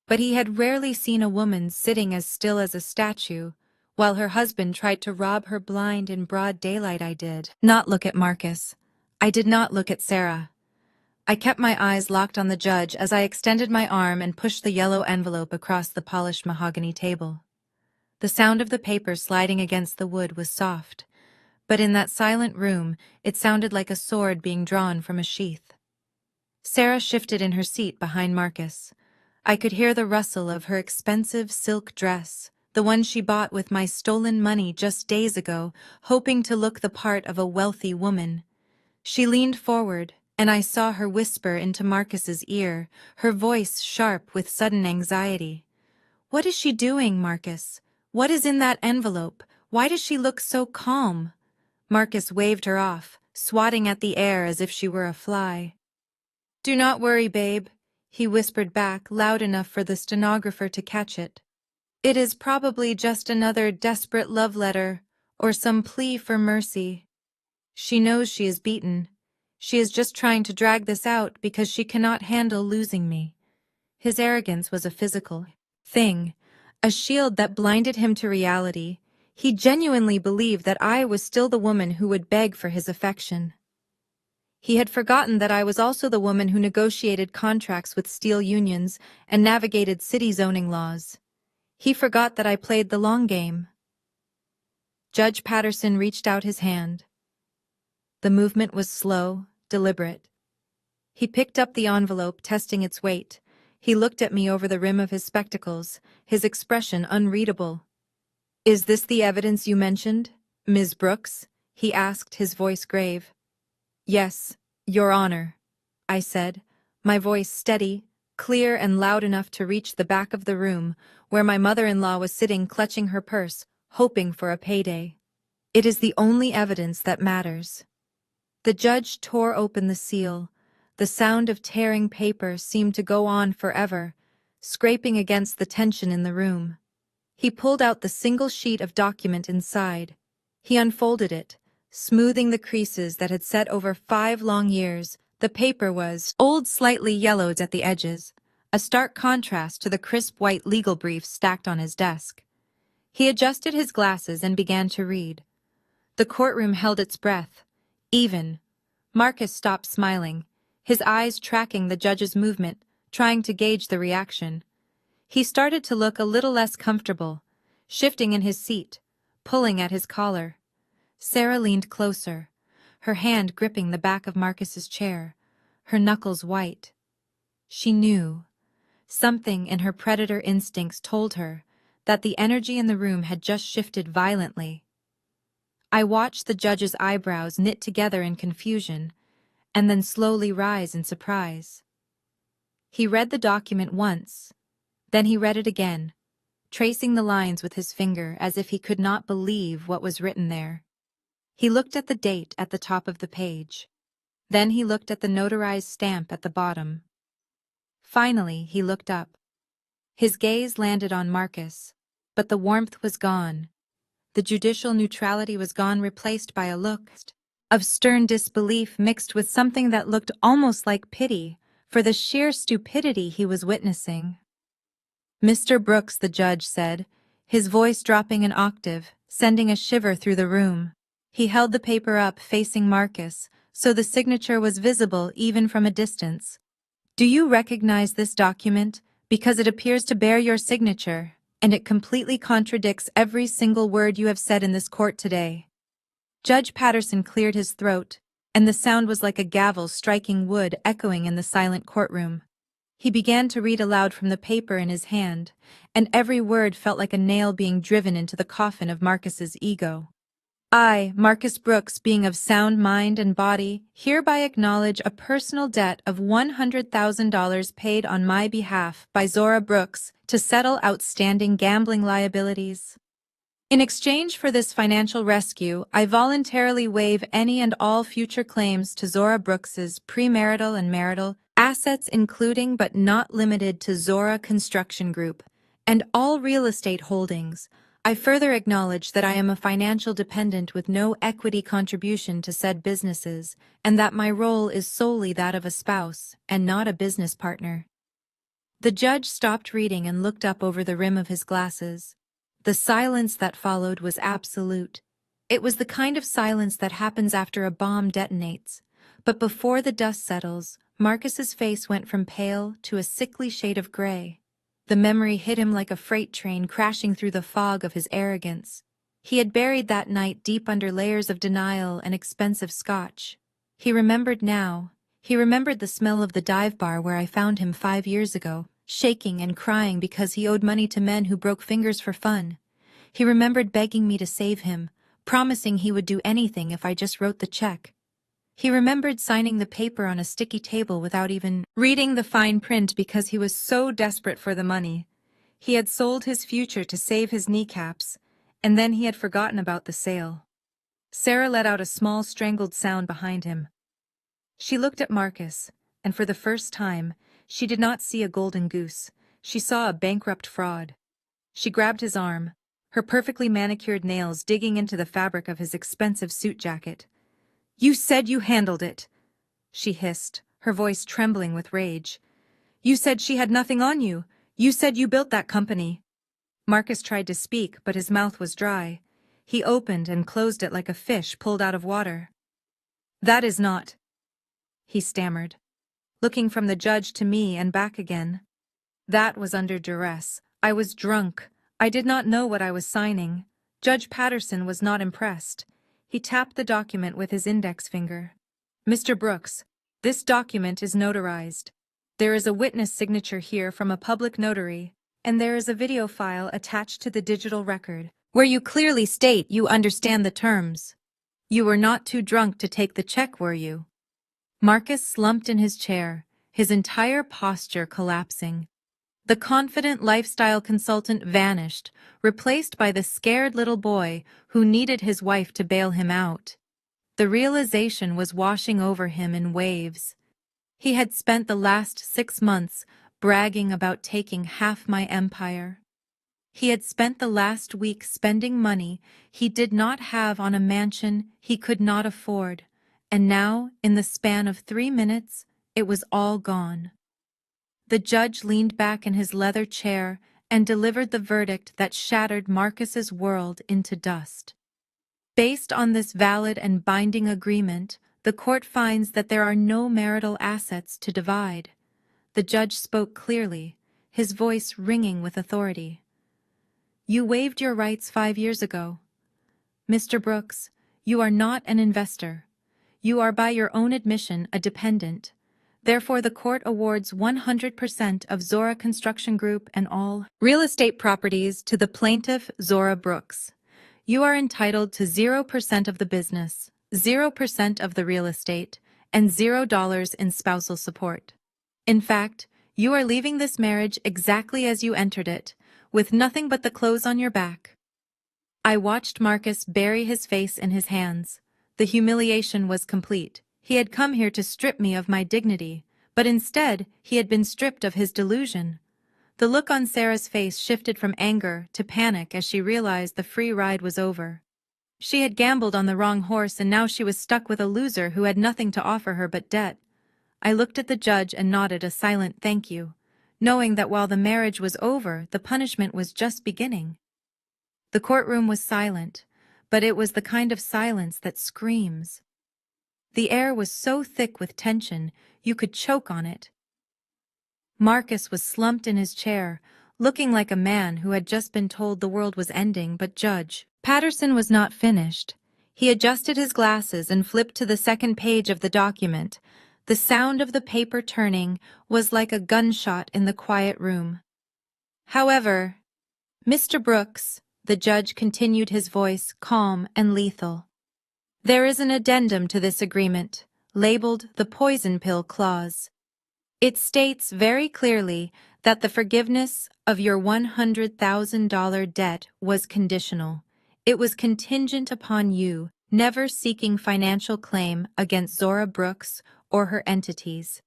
But he had rarely seen a woman sitting as still as a statue, while her husband tried to rob her blind in broad daylight. I did not look at Marcus. I did not look at Sarah. I kept my eyes locked on the judge as I extended my arm and pushed the yellow envelope across the polished mahogany table. The sound of the paper sliding against the wood was soft, but in that silent room it sounded like a sword being drawn from a sheath. Sarah shifted in her seat behind Marcus. I could hear the rustle of her expensive silk dress, the one she bought with my stolen money just days ago, hoping to look the part of a wealthy woman. She leaned forward, and I saw her whisper into Marcus's ear, her voice sharp with sudden anxiety. "What is she doing, Marcus? What is in that envelope? Why does she look so calm?" Marcus waved her off, swatting at the air as if she were a fly. "Do not worry, babe," he whispered back, loud enough for the stenographer to catch it. "It is probably just another desperate love letter, or some plea for mercy. She knows she is beaten. She is just trying to drag this out because she cannot handle losing me." His arrogance was a physical thing, a shield that blinded him to reality. He genuinely believed that I was still the woman who would beg for his affection. He had forgotten that I was also the woman who negotiated contracts with steel unions and navigated city zoning laws. He forgot that I played the long game. Judge Patterson reached out his hand. The movement was slow, deliberate. He picked up the envelope, testing its weight. He looked at me over the rim of his spectacles, his expression unreadable. "Is this the evidence you mentioned, Ms. Brooks?" he asked, his voice grave. "Yes, Your Honor," I said, my voice steady, clear and loud enough to reach the back of the room, where my mother-in-law was sitting clutching her purse, hoping for a payday. "It is the only evidence that matters." The judge tore open the seal. The sound of tearing paper seemed to go on forever, scraping against the tension in the room. He pulled out the single sheet of document inside. He unfolded it, smoothing the creases that had set over 5 long years. The paper was old, slightly yellowed at the edges, a stark contrast to the crisp white legal briefs stacked on his desk. He adjusted his glasses and began to read. The courtroom held its breath. Even. Marcus stopped smiling, his eyes tracking the judge's movement, trying to gauge the reaction. He started to look a little less comfortable, shifting in his seat, pulling at his collar. Sarah leaned closer, her hand gripping the back of Marcus's chair, her knuckles white. She knew. Something in her predator instincts told her that the energy in the room had just shifted violently. I watched the judge's eyebrows knit together in confusion, and then slowly rise in surprise. He read the document once, then he read it again, tracing the lines with his finger as if he could not believe what was written there. He looked at the date at the top of the page. Then he looked at the notarized stamp at the bottom. Finally, he looked up. His gaze landed on Marcus, but the warmth was gone. The judicial neutrality was gone, replaced by a look of stern disbelief mixed with something that looked almost like pity for the sheer stupidity he was witnessing. "Mr. Brooks," the judge said, his voice dropping an octave, sending a shiver through the room. He held the paper up facing Marcus, so the signature was visible even from a distance. "Do you recognize this document? Because it appears to bear your signature, and it completely contradicts every single word you have said in this court today." Judge Patterson cleared his throat, and the sound was like a gavel striking wood echoing in the silent courtroom. He began to read aloud from the paper in his hand, and every word felt like a nail being driven into the coffin of Marcus's ego. I, Marcus Brooks, being of sound mind and body, hereby acknowledge a personal debt of $100,000 paid on my behalf by Zora Brooks to settle outstanding gambling liabilities. In exchange for this financial rescue, I voluntarily waive any and all future claims to Zora Brooks's premarital and marital assets, including but not limited to Zora Construction Group, and all real estate holdings. I further acknowledge that I am a financial dependent with no equity contribution to said businesses, and that my role is solely that of a spouse and not a business partner. The judge stopped reading and looked up over the rim of his glasses. The silence that followed was absolute. It was the kind of silence that happens after a bomb detonates. But before the dust settles, Marcus's face went from pale to a sickly shade of gray. The memory hit him like a freight train crashing through the fog of his arrogance. He had buried that night deep under layers of denial and expensive scotch. He remembered now. He remembered the smell of the dive bar where I found him 5 years ago, shaking and crying because he owed money to men who broke fingers for fun. He remembered begging me to save him, promising he would do anything if I just wrote the check. He remembered signing the paper on a sticky table without even reading the fine print because he was so desperate for the money. He had sold his future to save his kneecaps, and then he had forgotten about the sale. Sarah let out a small strangled sound behind him. She looked at Marcus, and for the first time, she did not see a golden goose. She saw a bankrupt fraud. She grabbed his arm, her perfectly manicured nails digging into the fabric of his expensive suit jacket. "You said you handled it," she hissed, her voice trembling with rage. "You said she had nothing on you. You said you built that company." Marcus tried to speak, but his mouth was dry. He opened and closed it like a fish pulled out of water. "That is not," he stammered, looking from the judge to me and back again. "That was under duress. I was drunk. I did not know what I was signing." Judge Patterson was not impressed. He tapped the document with his index finger. "Mr. Brooks, this document is notarized. There is a witness signature here from a public notary, and there is a video file attached to the digital record, where you clearly state you understand the terms. You were not too drunk to take the check, were you?" Marcus slumped in his chair, his entire posture collapsing. The confident lifestyle consultant vanished, replaced by the scared little boy who needed his wife to bail him out. The realization was washing over him in waves. He had spent the last 6 months bragging about taking half my empire. He had spent the last week spending money he did not have on a mansion he could not afford, and now, in the span of 3 minutes, it was all gone. The judge leaned back in his leather chair and delivered the verdict that shattered Marcus's world into dust. Based on this valid and binding agreement, the court finds that there are no marital assets to divide. The judge spoke clearly, his voice ringing with authority. "You waived your rights 5 years ago. Mr. Brooks, you are not an investor. You are by your own admission a dependent. Therefore, the court awards 100% of Zora Construction Group and all real estate properties to the plaintiff, Zora Brooks. You are entitled to 0% of the business, 0% of the real estate, and $0 in spousal support. In fact, you are leaving this marriage exactly as you entered it, with nothing but the clothes on your back." I watched Marcus bury his face in his hands. The humiliation was complete. He had come here to strip me of my dignity, but instead he had been stripped of his delusion. The look on Sarah's face shifted from anger to panic as she realized the free ride was over. She had gambled on the wrong horse, and now she was stuck with a loser who had nothing to offer her but debt. I looked at the judge and nodded a silent thank you, knowing that while the marriage was over, the punishment was just beginning. The courtroom was silent, but it was the kind of silence that screams. The air was so thick with tension, you could choke on it. Marcus was slumped in his chair, looking like a man who had just been told the world was ending, but Judge Patterson was not finished. He adjusted his glasses and flipped to the second page of the document. The sound of the paper turning was like a gunshot in the quiet room. However, Mr. Brooks, the judge continued, his voice calm and lethal. There is an addendum to this agreement, labeled the poison pill clause. It states very clearly that the forgiveness of your $100,000 debt was conditional. It was contingent upon you never seeking financial claim against Zora Brooks or her entities.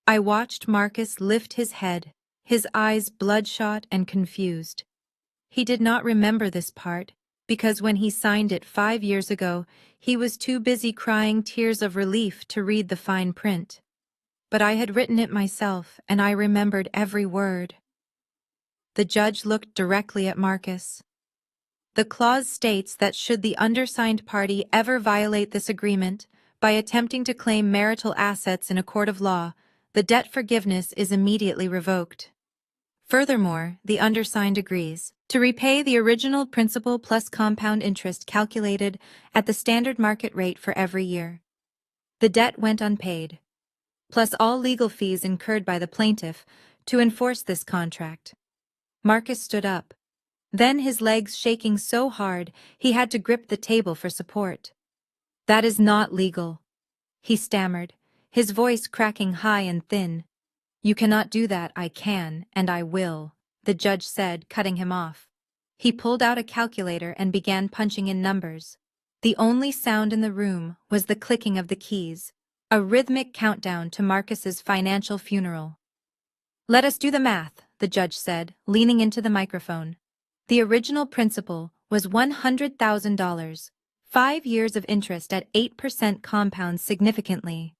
I watched Marcus lift his head, his eyes bloodshot and confused. He did not remember this part, because when he signed it 5 years ago, he was too busy crying tears of relief to read the fine print. But I had written it myself, and I remembered every word. The judge looked directly at Marcus. The clause states that should the undersigned party ever violate this agreement by attempting to claim marital assets in a court of law, the debt forgiveness is immediately revoked. Furthermore, the undersigned agrees to repay the original principal plus compound interest calculated at the standard market rate for every year. The debt went unpaid, plus all legal fees incurred by the plaintiff to enforce this contract. Marcus stood up, then his legs shaking so hard he had to grip the table for support. That is not legal, he stammered, his voice cracking high and thin. You cannot do that. I can, and I will, the judge said, cutting him off. He pulled out a calculator and began punching in numbers. The only sound in the room was the clicking of the keys, a rhythmic countdown to Marcus's financial funeral. Let us do the math, the judge said, leaning into the microphone. The original principal was $100,000, 5 years of interest at 8% compound significantly.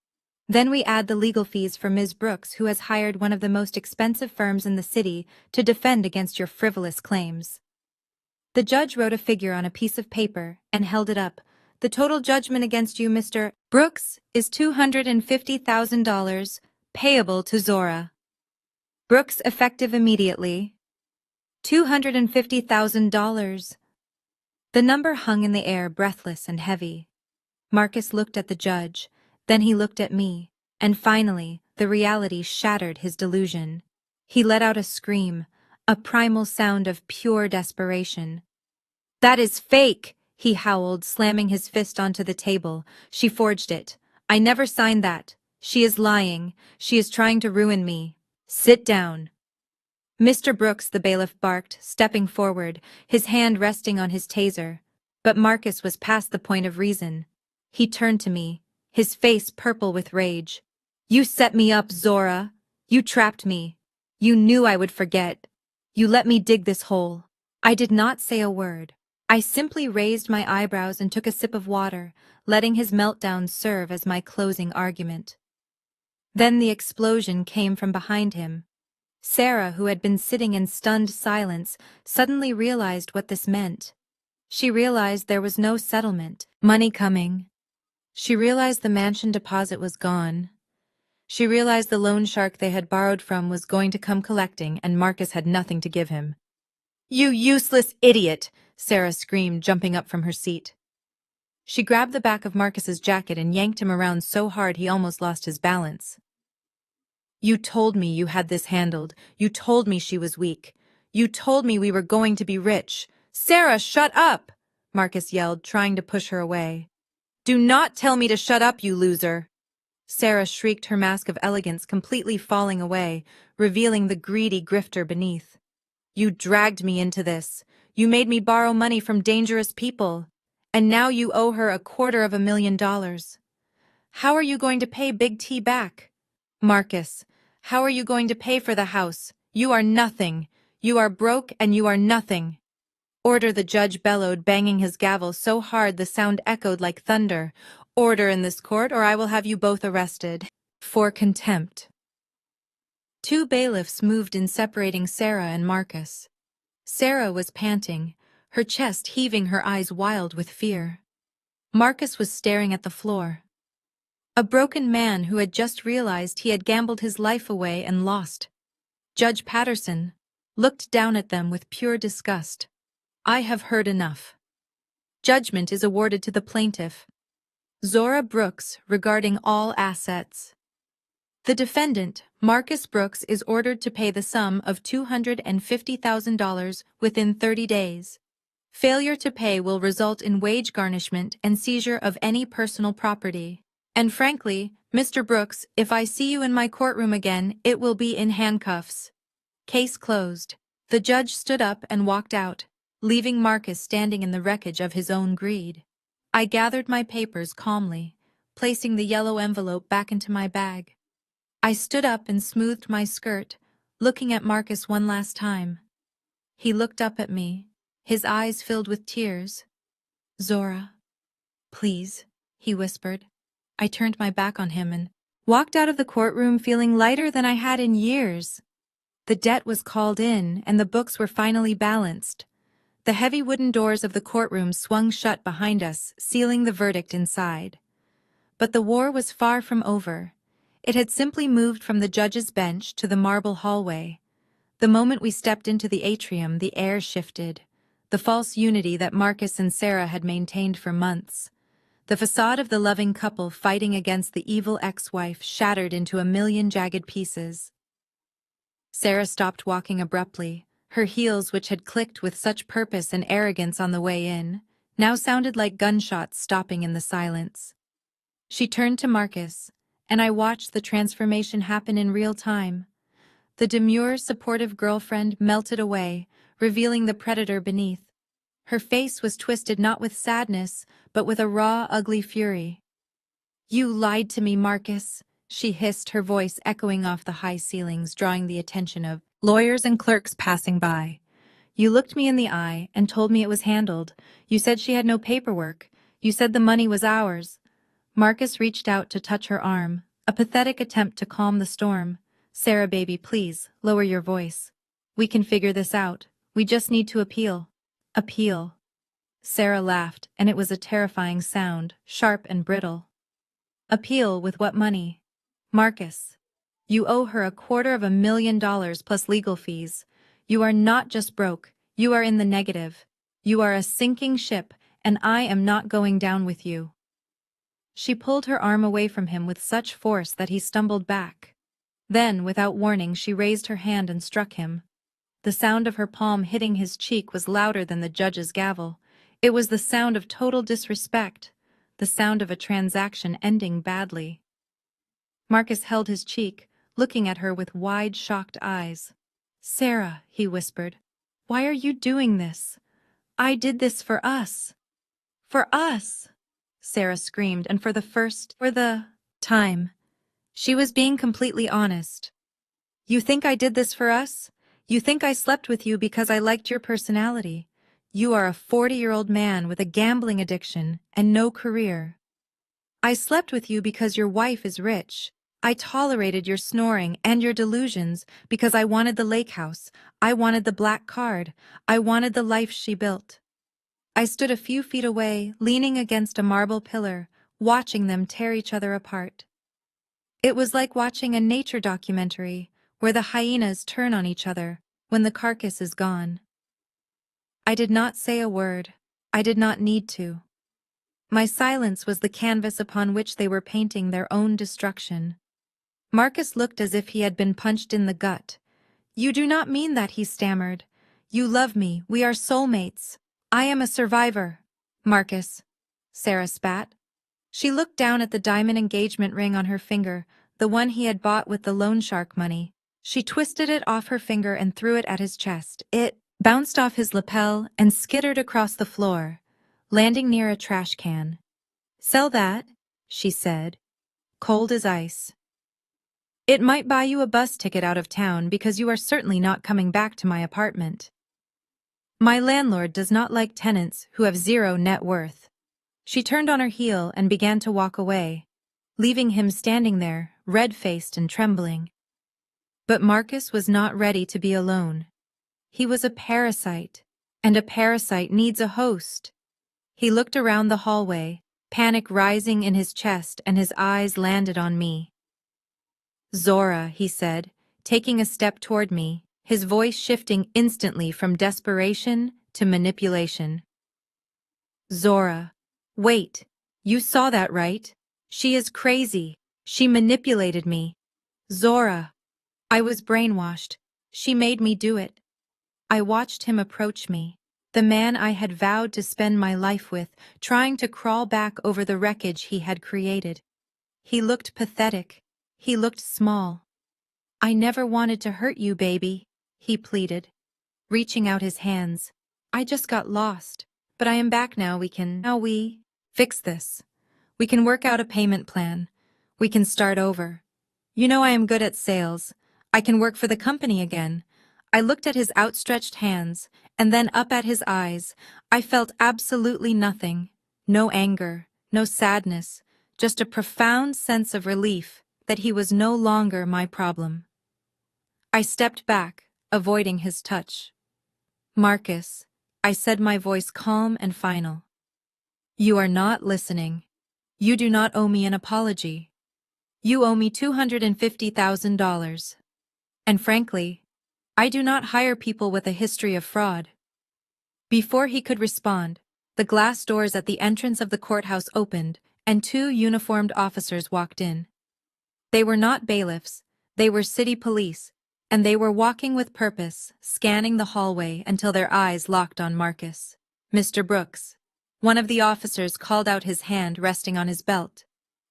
Then we add the legal fees for Ms. Brooks, who has hired one of the most expensive firms in the city to defend against your frivolous claims. The judge wrote a figure on a piece of paper and held it up. The total judgment against you, Mr. Brooks, is $250,000, payable to Zora Brooks, effective immediately. $250,000. The number hung in the air, breathless and heavy. Marcus looked at the judge, then he looked at me, and finally, the reality shattered his delusion. He let out a scream, a primal sound of pure desperation. That is fake, he howled, slamming his fist onto the table. She forged it. I never signed that. She is lying. She is trying to ruin me. Sit down. Mr. Brooks, the bailiff barked, stepping forward, his hand resting on his taser. But Marcus was past the point of reason. He turned to me, his face purple with rage. You set me up, Zora. You trapped me. You knew I would forget. You let me dig this hole. I did not say a word. I simply raised my eyebrows and took a sip of water, letting his meltdown serve as my closing argument. Then the explosion came from behind him. Sarah, who had been sitting in stunned silence, suddenly realized what this meant. She realized there was no settlement, money coming. She realized the mansion deposit was gone. She realized the loan shark they had borrowed from was going to come collecting, and Marcus had nothing to give him. You useless idiot! Sarah screamed, jumping up from her seat. She grabbed the back of Marcus's jacket and yanked him around so hard he almost lost his balance. You told me you had this handled. You told me she was weak. You told me we were going to be rich. Sarah, shut up! Marcus yelled, trying to push her away. Do not tell me to shut up, you loser! Sarah shrieked, her mask of elegance completely falling away, revealing the greedy grifter beneath. You dragged me into this. You made me borrow money from dangerous people. And now you owe her $250,000. How are you going to pay Big T back? Marcus, how are you going to pay for the house? You are nothing. You are broke and you are nothing. Order, the judge bellowed, banging his gavel so hard the sound echoed like thunder. Order in this court, or I will have you both arrested. For contempt. 2 bailiffs moved in, separating Sarah and Marcus. Sarah was panting, her chest heaving, her eyes wild with fear. Marcus was staring at the floor. A broken man who had just realized he had gambled his life away and lost. Judge Patterson looked down at them with pure disgust. I have heard enough. Judgment is awarded to the plaintiff, Zora Brooks, regarding all assets. The defendant, Marcus Brooks, is ordered to pay the sum of $250,000 within 30 days. Failure to pay will result in wage garnishment and seizure of any personal property. And frankly, Mr. Brooks, if I see you in my courtroom again, it will be in handcuffs. Case closed. The judge stood up and walked out, leaving Marcus standing in the wreckage of his own greed. I gathered my papers calmly, placing the yellow envelope back into my bag. I stood up and smoothed my skirt, looking at Marcus one last time. He looked up at me, his eyes filled with tears. "Zora, please," he whispered. I turned my back on him and walked out of the courtroom feeling lighter than I had in years. The debt was called in and the books were finally balanced. The heavy wooden doors of the courtroom swung shut behind us, sealing the verdict inside. But the war was far from over. It had simply moved from the judge's bench to the marble hallway. The moment we stepped into the atrium, the air shifted. The false unity that Marcus and Sarah had maintained for months. The facade of the loving couple fighting against the evil ex-wife shattered into a million jagged pieces. Sarah stopped walking abruptly. Her heels, which had clicked with such purpose and arrogance on the way in, now sounded like gunshots stopping in the silence. She turned to Marcus, and I watched the transformation happen in real time. The demure, supportive girlfriend melted away, revealing the predator beneath. Her face was twisted not with sadness, but with a raw, ugly fury. "You lied to me, Marcus," she hissed, her voice echoing off the high ceilings, drawing the attention of lawyers and clerks passing by. "You looked me in the eye and told me it was handled. You said she had no paperwork. You said the money was ours." Marcus reached out to touch her arm, a pathetic attempt to calm the storm. "Sarah, baby, please, lower your voice. We can figure this out. We just need to appeal." "Appeal?" Sarah laughed, and it was a terrifying sound, sharp and brittle. "Appeal with what money?" "Marcus, you owe her $250,000 plus legal fees. You are not just broke, you are in the negative. You are a sinking ship, and I am not going down with you." She pulled her arm away from him with such force that he stumbled back. Then, without warning, she raised her hand and struck him. The sound of her palm hitting his cheek was louder than the judge's gavel. It was the sound of total disrespect, the sound of a transaction ending badly. Marcus held his cheek, looking at her with wide, shocked eyes. "Sarah," he whispered, "why are you doing this? I did this for us." "For us!" Sarah screamed, and for the time, she was being completely honest. "You think I did this for us? You think I slept with you because I liked your personality? You are a 40-year-old man with a gambling addiction and no career. I slept with you because your wife is rich. I tolerated your snoring and your delusions because I wanted the lake house, I wanted the black card, I wanted the life she built." I stood a few feet away, leaning against a marble pillar, watching them tear each other apart. It was like watching a nature documentary, where the hyenas turn on each other when the carcass is gone. I did not say a word. I did not need to. My silence was the canvas upon which they were painting their own destruction. Marcus looked as if he had been punched in the gut. "You do not mean that," he stammered. "You love me, we are soulmates. I am a survivor." "Marcus," Sarah spat. She looked down at the diamond engagement ring on her finger, the one he had bought with the loan shark money. She twisted it off her finger and threw it at his chest. It bounced off his lapel and skittered across the floor, landing near a trash can. "Sell that," she said, cold as ice. "It might buy you a bus ticket out of town because you are certainly not coming back to my apartment. My landlord does not like tenants who have zero net worth." She turned on her heel and began to walk away, leaving him standing there, red-faced and trembling. But Marcus was not ready to be alone. He was a parasite, and a parasite needs a host. He looked around the hallway, panic rising in his chest, and his eyes landed on me. "Zora," he said, taking a step toward me, his voice shifting instantly from desperation to manipulation. "Zora, wait, you saw that, right? She is crazy. She manipulated me." Zora. I was brainwashed. She made me do it. I watched him approach me, the man I had vowed to spend my life with, trying to crawl back over the wreckage he had created. He looked pathetic. He looked small. I never wanted to hurt you, baby, he pleaded, reaching out his hands. I just got lost. But I am back now. We fix this. We can work out a payment plan. We can start over. You know I am good at sales. I can work for the company again. I looked at his outstretched hands, and then up at his eyes. I felt absolutely nothing. No anger, no sadness, just a profound sense of relief that he was no longer my problem. I stepped back, avoiding his touch. Marcus, I said, my voice calm and final. You are not listening. You do not owe me an apology. You owe me $250,000. And frankly, I do not hire people with a history of fraud. Before he could respond, the glass doors at the entrance of the courthouse opened, and two uniformed officers walked in. They were not bailiffs, they were city police, and they were walking with purpose, scanning the hallway until their eyes locked on Marcus. Mr. Brooks. One of the officers called out, his hand resting on his belt.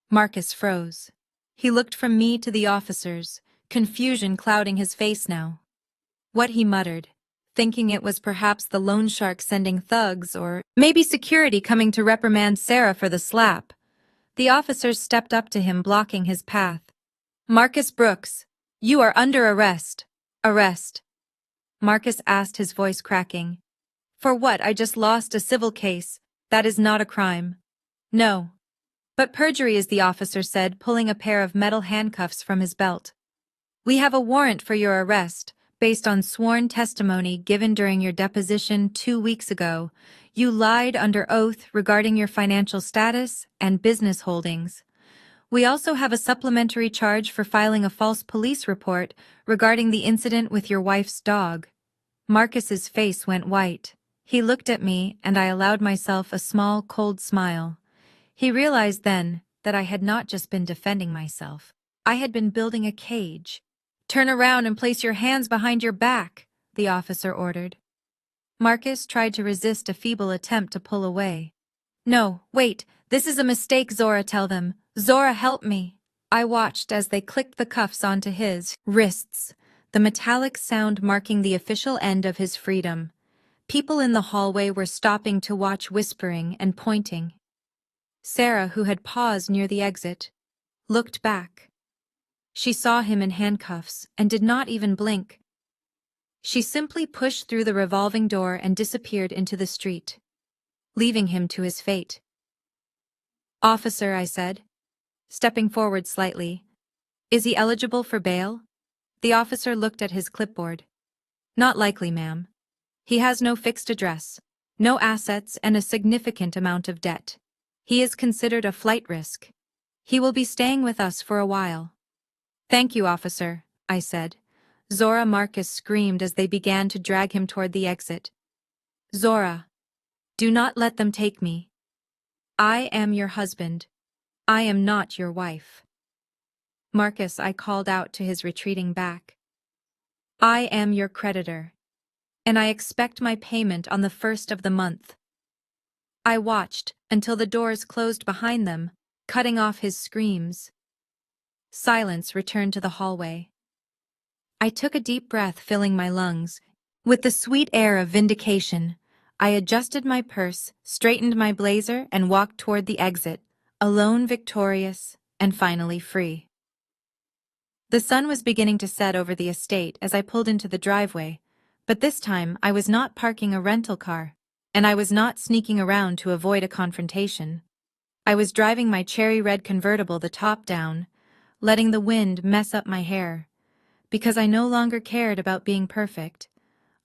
Marcus froze. He looked from me to the officers, confusion clouding his face now. What he muttered, thinking it was perhaps the loan shark sending thugs or maybe security coming to reprimand Sarah for the slap. The officers stepped up to him, blocking his path. Marcus Brooks, you are under arrest. Arrest. Marcus asked, his voice cracking. For what? I just lost a civil case. That is not a crime. No. But perjury is, the officer said, pulling a pair of metal handcuffs from his belt. We have a warrant for your arrest, based on sworn testimony given during your deposition 2 weeks ago. You lied under oath regarding your financial status and business holdings. We also have a supplementary charge for filing a false police report regarding the incident with your wife's dog. Marcus's face went white. He looked at me, and I allowed myself a small, cold smile. He realized then that I had not just been defending myself. I had been building a cage. Turn around and place your hands behind your back, the officer ordered. Marcus tried to resist a feeble attempt to pull away. No, wait, this is a mistake, Zora, tell them. Zora, help me. I watched as they clicked the cuffs onto his wrists, the metallic sound marking the official end of his freedom. People in the hallway were stopping to watch, whispering and pointing. Sarah, who had paused near the exit, looked back. She saw him in handcuffs and did not even blink. She simply pushed through the revolving door and disappeared into the street, leaving him to his fate. Officer, I said, stepping forward slightly. Is he eligible for bail? The officer looked at his clipboard. Not likely, ma'am. He has no fixed address, no assets, and a significant amount of debt. He is considered a flight risk. He will be staying with us for a while. Thank you, officer, I said. Zora. Marcus screamed as they began to drag him toward the exit. Zora, do not let them take me. I am your husband. I am not your wife. Marcus, I called out to his retreating back. I am your creditor, and I expect my payment on the 1st of the month. I watched until the doors closed behind them, cutting off his screams. Silence returned to the hallway. I took a deep breath, filling my lungs. With the sweet air of vindication, I adjusted my purse, straightened my blazer, and walked toward the exit, alone, victorious, and finally free. The sun was beginning to set over the estate as I pulled into the driveway, but this time I was not parking a rental car, and I was not sneaking around to avoid a confrontation. I was driving my cherry red convertible, the top down, letting the wind mess up my hair, because I no longer cared about being perfect.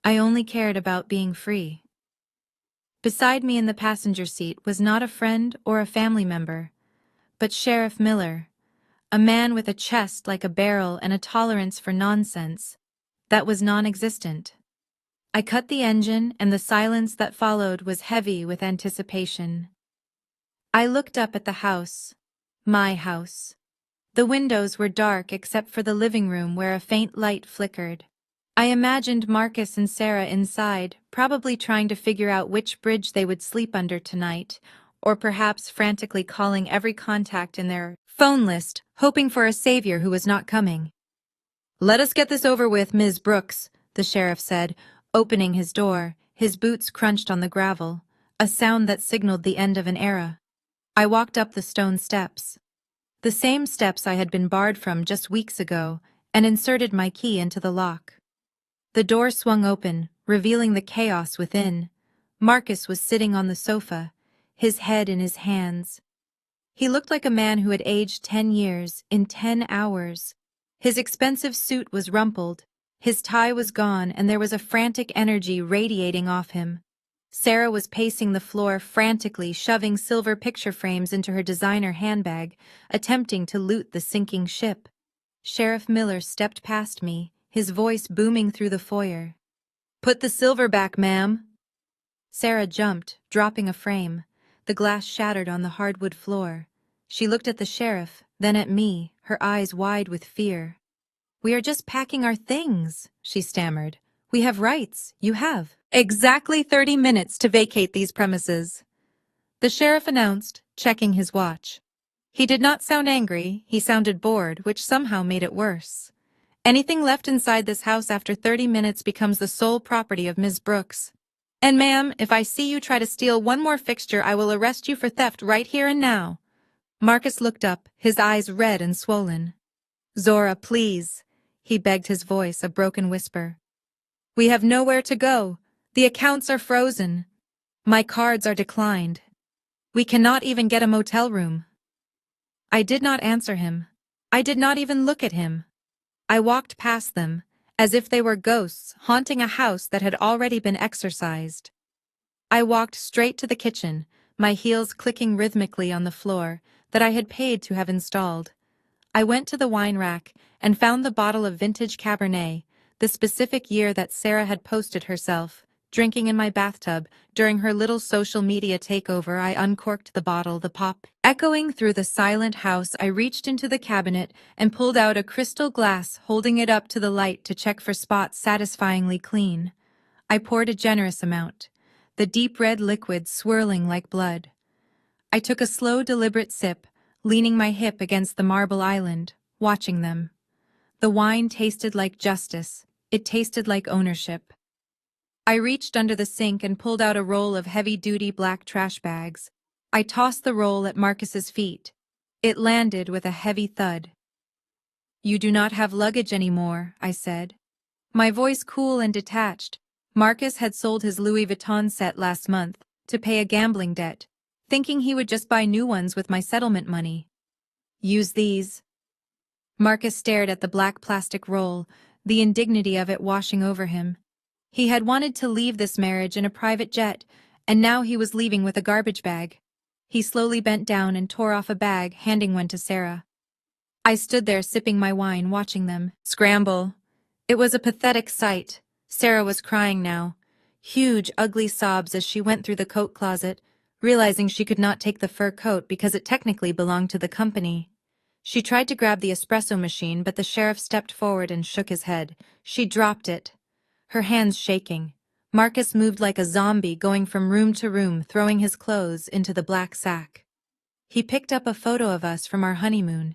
I only cared about being free. Beside me in the passenger seat was not a friend or a family member, but Sheriff Miller, a man with a chest like a barrel and a tolerance for nonsense that was non-existent. I cut the engine, and the silence that followed was heavy with anticipation. I looked up at the house, my house. The windows were dark except for the living room where a faint light flickered. I imagined Marcus and Sarah inside, probably trying to figure out which bridge they would sleep under tonight, or perhaps frantically calling every contact in their phone list, hoping for a savior who was not coming. "Let us get this over with, Ms. Brooks," the sheriff said, opening his door. His boots crunched on the gravel, a sound that signaled the end of an era. I walked up the stone steps. The same steps I had been barred from just weeks ago, and inserted my key into the lock. The door swung open, revealing the chaos within. Marcus was sitting on the sofa, his head in his hands. He looked like a man who had aged 10 years in 10 hours. His expensive suit was rumpled, his tie was gone, and there was a frantic energy radiating off him. Sarah was pacing the floor frantically, shoving silver picture frames into her designer handbag, attempting to loot the sinking ship. Sheriff Miller stepped past me, his voice booming through the foyer. "Put the silver back, ma'am." Sarah jumped, dropping a frame. The glass shattered on the hardwood floor. She looked at the sheriff, then at me, her eyes wide with fear. "We are just packing our things," she stammered. "We have rights. You have exactly 30 minutes to vacate these premises," the sheriff announced, checking his watch. He did not sound angry, he sounded bored, which somehow made it worse. "Anything left inside this house after 30 minutes becomes the sole property of Ms. Brooks. And ma'am, if I see you try to steal one more fixture, I will arrest you for theft right here and now." Marcus looked up, his eyes red and swollen. "Zora, please," he begged, his voice a broken whisper. "We have nowhere to go. The accounts are frozen. My cards are declined. We cannot even get a motel room." I did not answer him. I did not even look at him. I walked past them, as if they were ghosts haunting a house that had already been exorcised. I walked straight to the kitchen, my heels clicking rhythmically on the floor that I had paid to have installed. I went to the wine rack and found the bottle of vintage Cabernet, the specific year that Sarah had posted herself, drinking in my bathtub. During her little social media takeover, I uncorked the bottle, the pop echoing through the silent house. I reached into the cabinet and pulled out a crystal glass, holding it up to the light to check for spots satisfyingly clean. I poured a generous amount, the deep red liquid swirling like blood. I took a slow, deliberate sip, leaning my hip against the marble island, watching them. The wine tasted like justice. It tasted like ownership. I reached under the sink and pulled out a roll of heavy-duty black trash bags. I tossed the roll at Marcus's feet. It landed with a heavy thud. "You do not have luggage anymore," I said. My voice cool and detached. Marcus had sold his Louis Vuitton set last month to pay a gambling debt, thinking he would just buy new ones with my settlement money. "Use these." Marcus stared at the black plastic roll, the indignity of it washing over him. He had wanted to leave this marriage in a private jet, and now he was leaving with a garbage bag. He slowly bent down and tore off a bag, handing one to Sarah. I stood there sipping my wine, watching them scramble. It was a pathetic sight. Sarah was crying now, huge, ugly sobs as she went through the coat closet, realizing she could not take the fur coat because it technically belonged to the company. She tried to grab the espresso machine, but the sheriff stepped forward and shook his head. She dropped it, her hands shaking. Marcus moved like a zombie, going from room to room, throwing his clothes into the black sack. He picked up a photo of us from our honeymoon,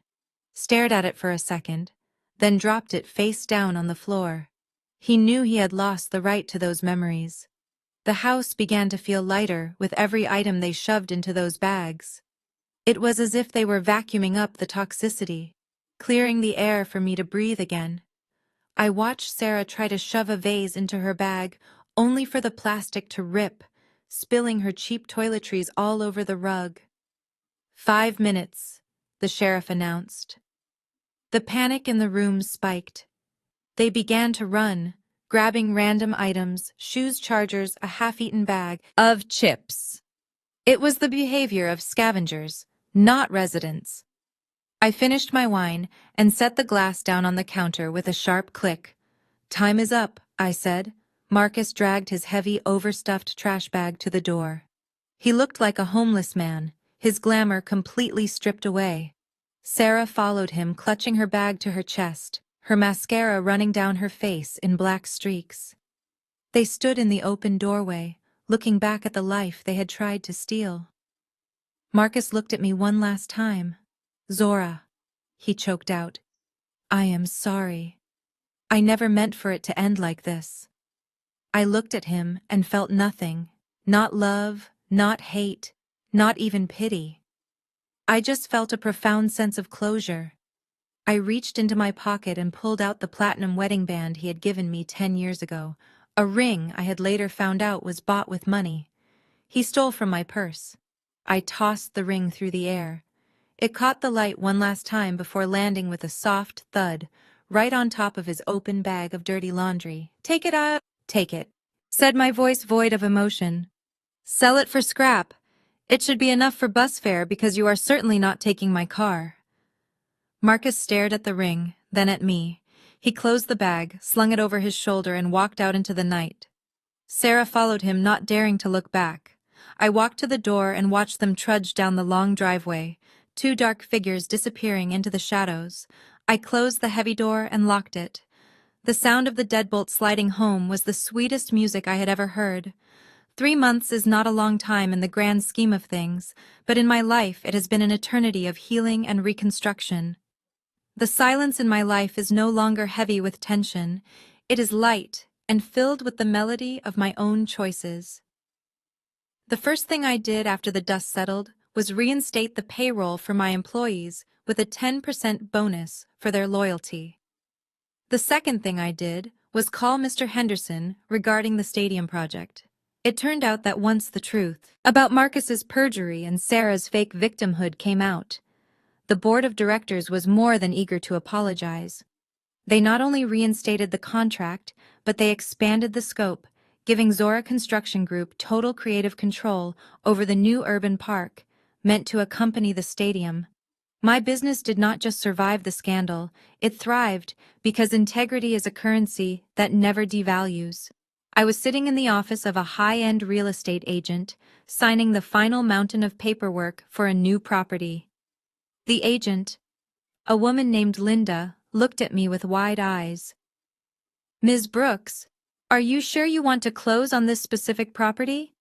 stared at it for a second, then dropped it face down on the floor. He knew he had lost the right to those memories. The house began to feel lighter with every item they shoved into those bags. It was as if they were vacuuming up the toxicity, clearing the air for me to breathe again. I watched Sarah try to shove a vase into her bag, only for the plastic to rip, spilling her cheap toiletries all over the rug. 5 minutes, the sheriff announced. The panic in the room spiked. They began to run, grabbing random items, shoes, chargers, a half-eaten bag of chips. It was the behavior of scavengers, not residents. I finished my wine and set the glass down on the counter with a sharp click. "Time is up," I said. Marcus dragged his heavy, overstuffed trash bag to the door. He looked like a homeless man, his glamour completely stripped away. Sarah followed him, clutching her bag to her chest, her mascara running down her face in black streaks. They stood in the open doorway, looking back at the life they had tried to steal. Marcus looked at me one last time. "Zora," he choked out. "I am sorry. I never meant for it to end like this." I looked at him and felt nothing. Not love, not hate, not even pity. I just felt a profound sense of closure. I reached into my pocket and pulled out the platinum wedding band he had given me 10 years ago, a ring I had later found out was bought with money. He stole from my purse. I tossed the ring through the air. It caught the light one last time before landing with a soft thud, right on top of his open bag of dirty laundry. "Take it up." "Take it," said my voice void of emotion. "Sell it for scrap. It should be enough for bus fare because you are certainly not taking my car." Marcus stared at the ring, then at me. He closed the bag, slung it over his shoulder, and walked out into the night. Sarah followed him, not daring to look back. I walked to the door and watched them trudge down the long driveway, two dark figures disappearing into the shadows. I closed the heavy door and locked it. The sound of the deadbolt sliding home was the sweetest music I had ever heard. 3 months is not a long time in the grand scheme of things, but in my life it has been an eternity of healing and reconstruction. The silence in my life is no longer heavy with tension. It is light and filled with the melody of my own choices. The first thing I did after the dust settled was reinstate the payroll for my employees with a 10% bonus for their loyalty. The second thing I did was call Mr. Henderson regarding the stadium project. It turned out that once the truth about Marcus's perjury and Sarah's fake victimhood came out, the board of directors was more than eager to apologize. They not only reinstated the contract, but they expanded the scope, giving Zora Construction Group total creative control over the new urban park, meant to accompany the stadium. My business did not just survive the scandal, it thrived because integrity is a currency that never devalues. I was sitting in the office of a high-end real estate agent, signing the final mountain of paperwork for a new property. The agent, a woman named Linda, looked at me with wide eyes. "Ms. Brooks, are you sure you want to close on this specific property?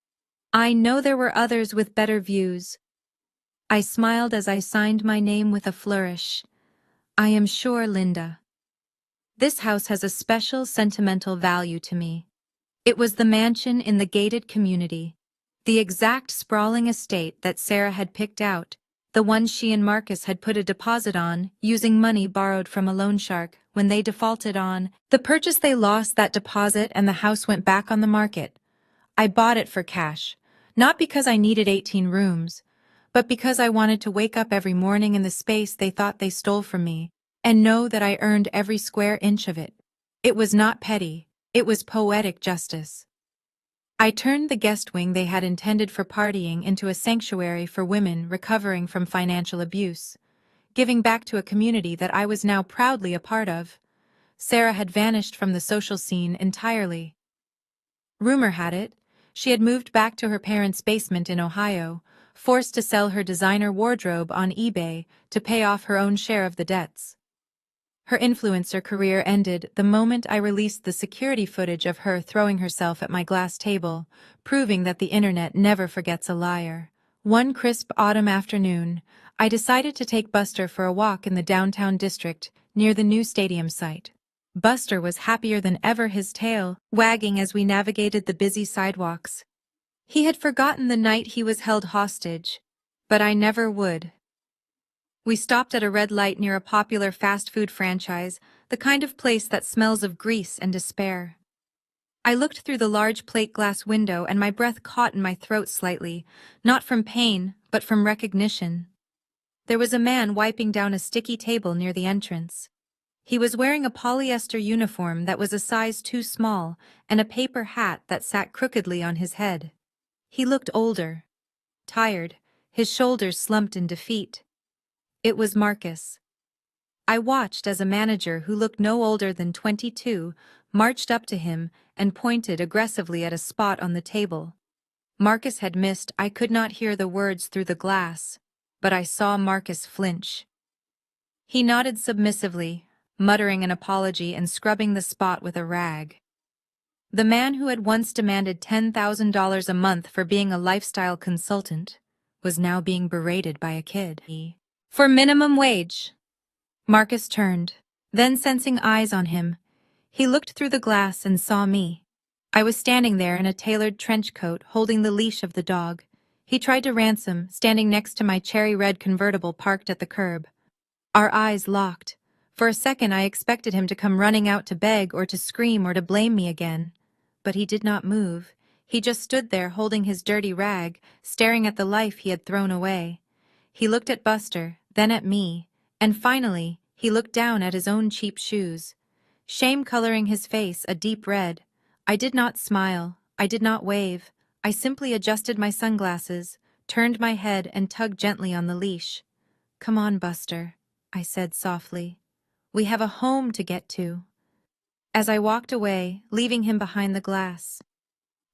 I know there were others with better views." I smiled as I signed my name with a flourish. "I am sure, Linda. This house has a special sentimental value to me. It was the mansion in the gated community, the exact sprawling estate that Sarah had picked out, the one she and Marcus had put a deposit on using money borrowed from a loan shark. When they defaulted on the purchase, they lost that deposit and the house went back on the market. I bought it for cash, not because I needed 18 rooms, but because I wanted to wake up every morning in the space they thought they stole from me and know that I earned every square inch of it. It was not petty. It was poetic justice. I turned the guest wing they had intended for partying into a sanctuary for women recovering from financial abuse, giving back to a community that I was now proudly a part of. Sarah had vanished from the social scene entirely. Rumor had it, she had moved back to her parents' basement in Ohio, forced to sell her designer wardrobe on eBay to pay off her own share of the debts. Her influencer career ended the moment I released the security footage of her throwing herself at my glass table, proving that the internet never forgets a liar. One crisp autumn afternoon, I decided to take Buster for a walk in the downtown district near the new stadium site. Buster was happier than ever, his tail wagging as we navigated the busy sidewalks. He had forgotten the night he was held hostage, but I never would. We stopped at a red light near a popular fast food franchise, the kind of place that smells of grease and despair. I looked through the large plate glass window and my breath caught in my throat slightly, not from pain, but from recognition. There was a man wiping down a sticky table near the entrance. He was wearing a polyester uniform that was a size too small and a paper hat that sat crookedly on his head. He looked older, tired, his shoulders slumped in defeat. It was Marcus. I watched as a manager who looked no older than 22 marched up to him and pointed aggressively at a spot on the table. Marcus had missed. I could not hear the words through the glass, but I saw Marcus flinch. He nodded submissively, muttering an apology and scrubbing the spot with a rag. The man who had once demanded $10,000 a month for being a lifestyle consultant was now being berated by a kid. For minimum wage. Marcus turned. Then, sensing eyes on him, he looked through the glass and saw me. I was standing there in a tailored trench coat, holding the leash of the dog. He tried to ransom, standing next to my cherry-red convertible parked at the curb. Our eyes locked. For a second I expected him to come running out to beg or to scream or to blame me again. But he did not move. He just stood there holding his dirty rag, staring at the life he had thrown away. He looked at Buster, then at me, and finally, he looked down at his own cheap shoes. Shame coloring his face a deep red. I did not smile. I did not wave. I simply adjusted my sunglasses, turned my head and tugged gently on the leash. "Come on, Buster," I said softly. "We have a home to get to." As I walked away, leaving him behind the glass,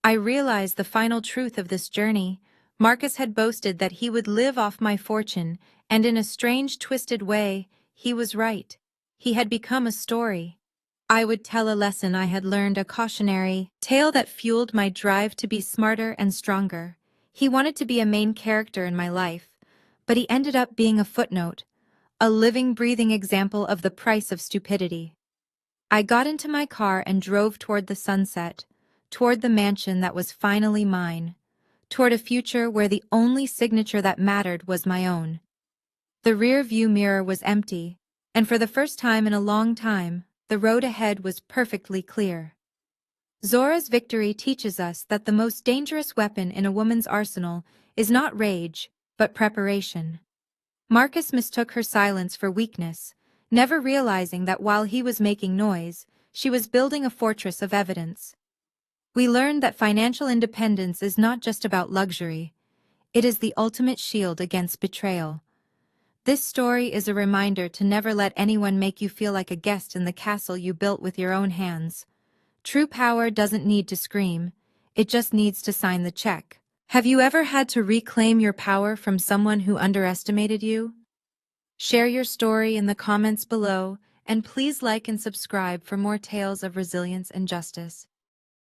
I realized the final truth of this journey. Marcus had boasted that he would live off my fortune, and in a strange, twisted way, he was right. He had become a story. I would tell a lesson I had learned, a cautionary tale that fueled my drive to be smarter and stronger. He wanted to be a main character in my life, but he ended up being a footnote, a living, breathing example of the price of stupidity. I got into my car and drove toward the sunset, toward the mansion that was finally mine, toward a future where the only signature that mattered was my own. The rear-view mirror was empty, and for the first time in a long time, the road ahead was perfectly clear. Zora's victory teaches us that the most dangerous weapon in a woman's arsenal is not rage, but preparation. Marcus mistook her silence for weakness, never realizing that while he was making noise, she was building a fortress of evidence. We learned that financial independence is not just about luxury. It is the ultimate shield against betrayal. This story is a reminder to never let anyone make you feel like a guest in the castle you built with your own hands. True power doesn't need to scream, it just needs to sign the check. Have you ever had to reclaim your power from someone who underestimated you? Share your story in the comments below, and please like and subscribe for more tales of resilience and justice.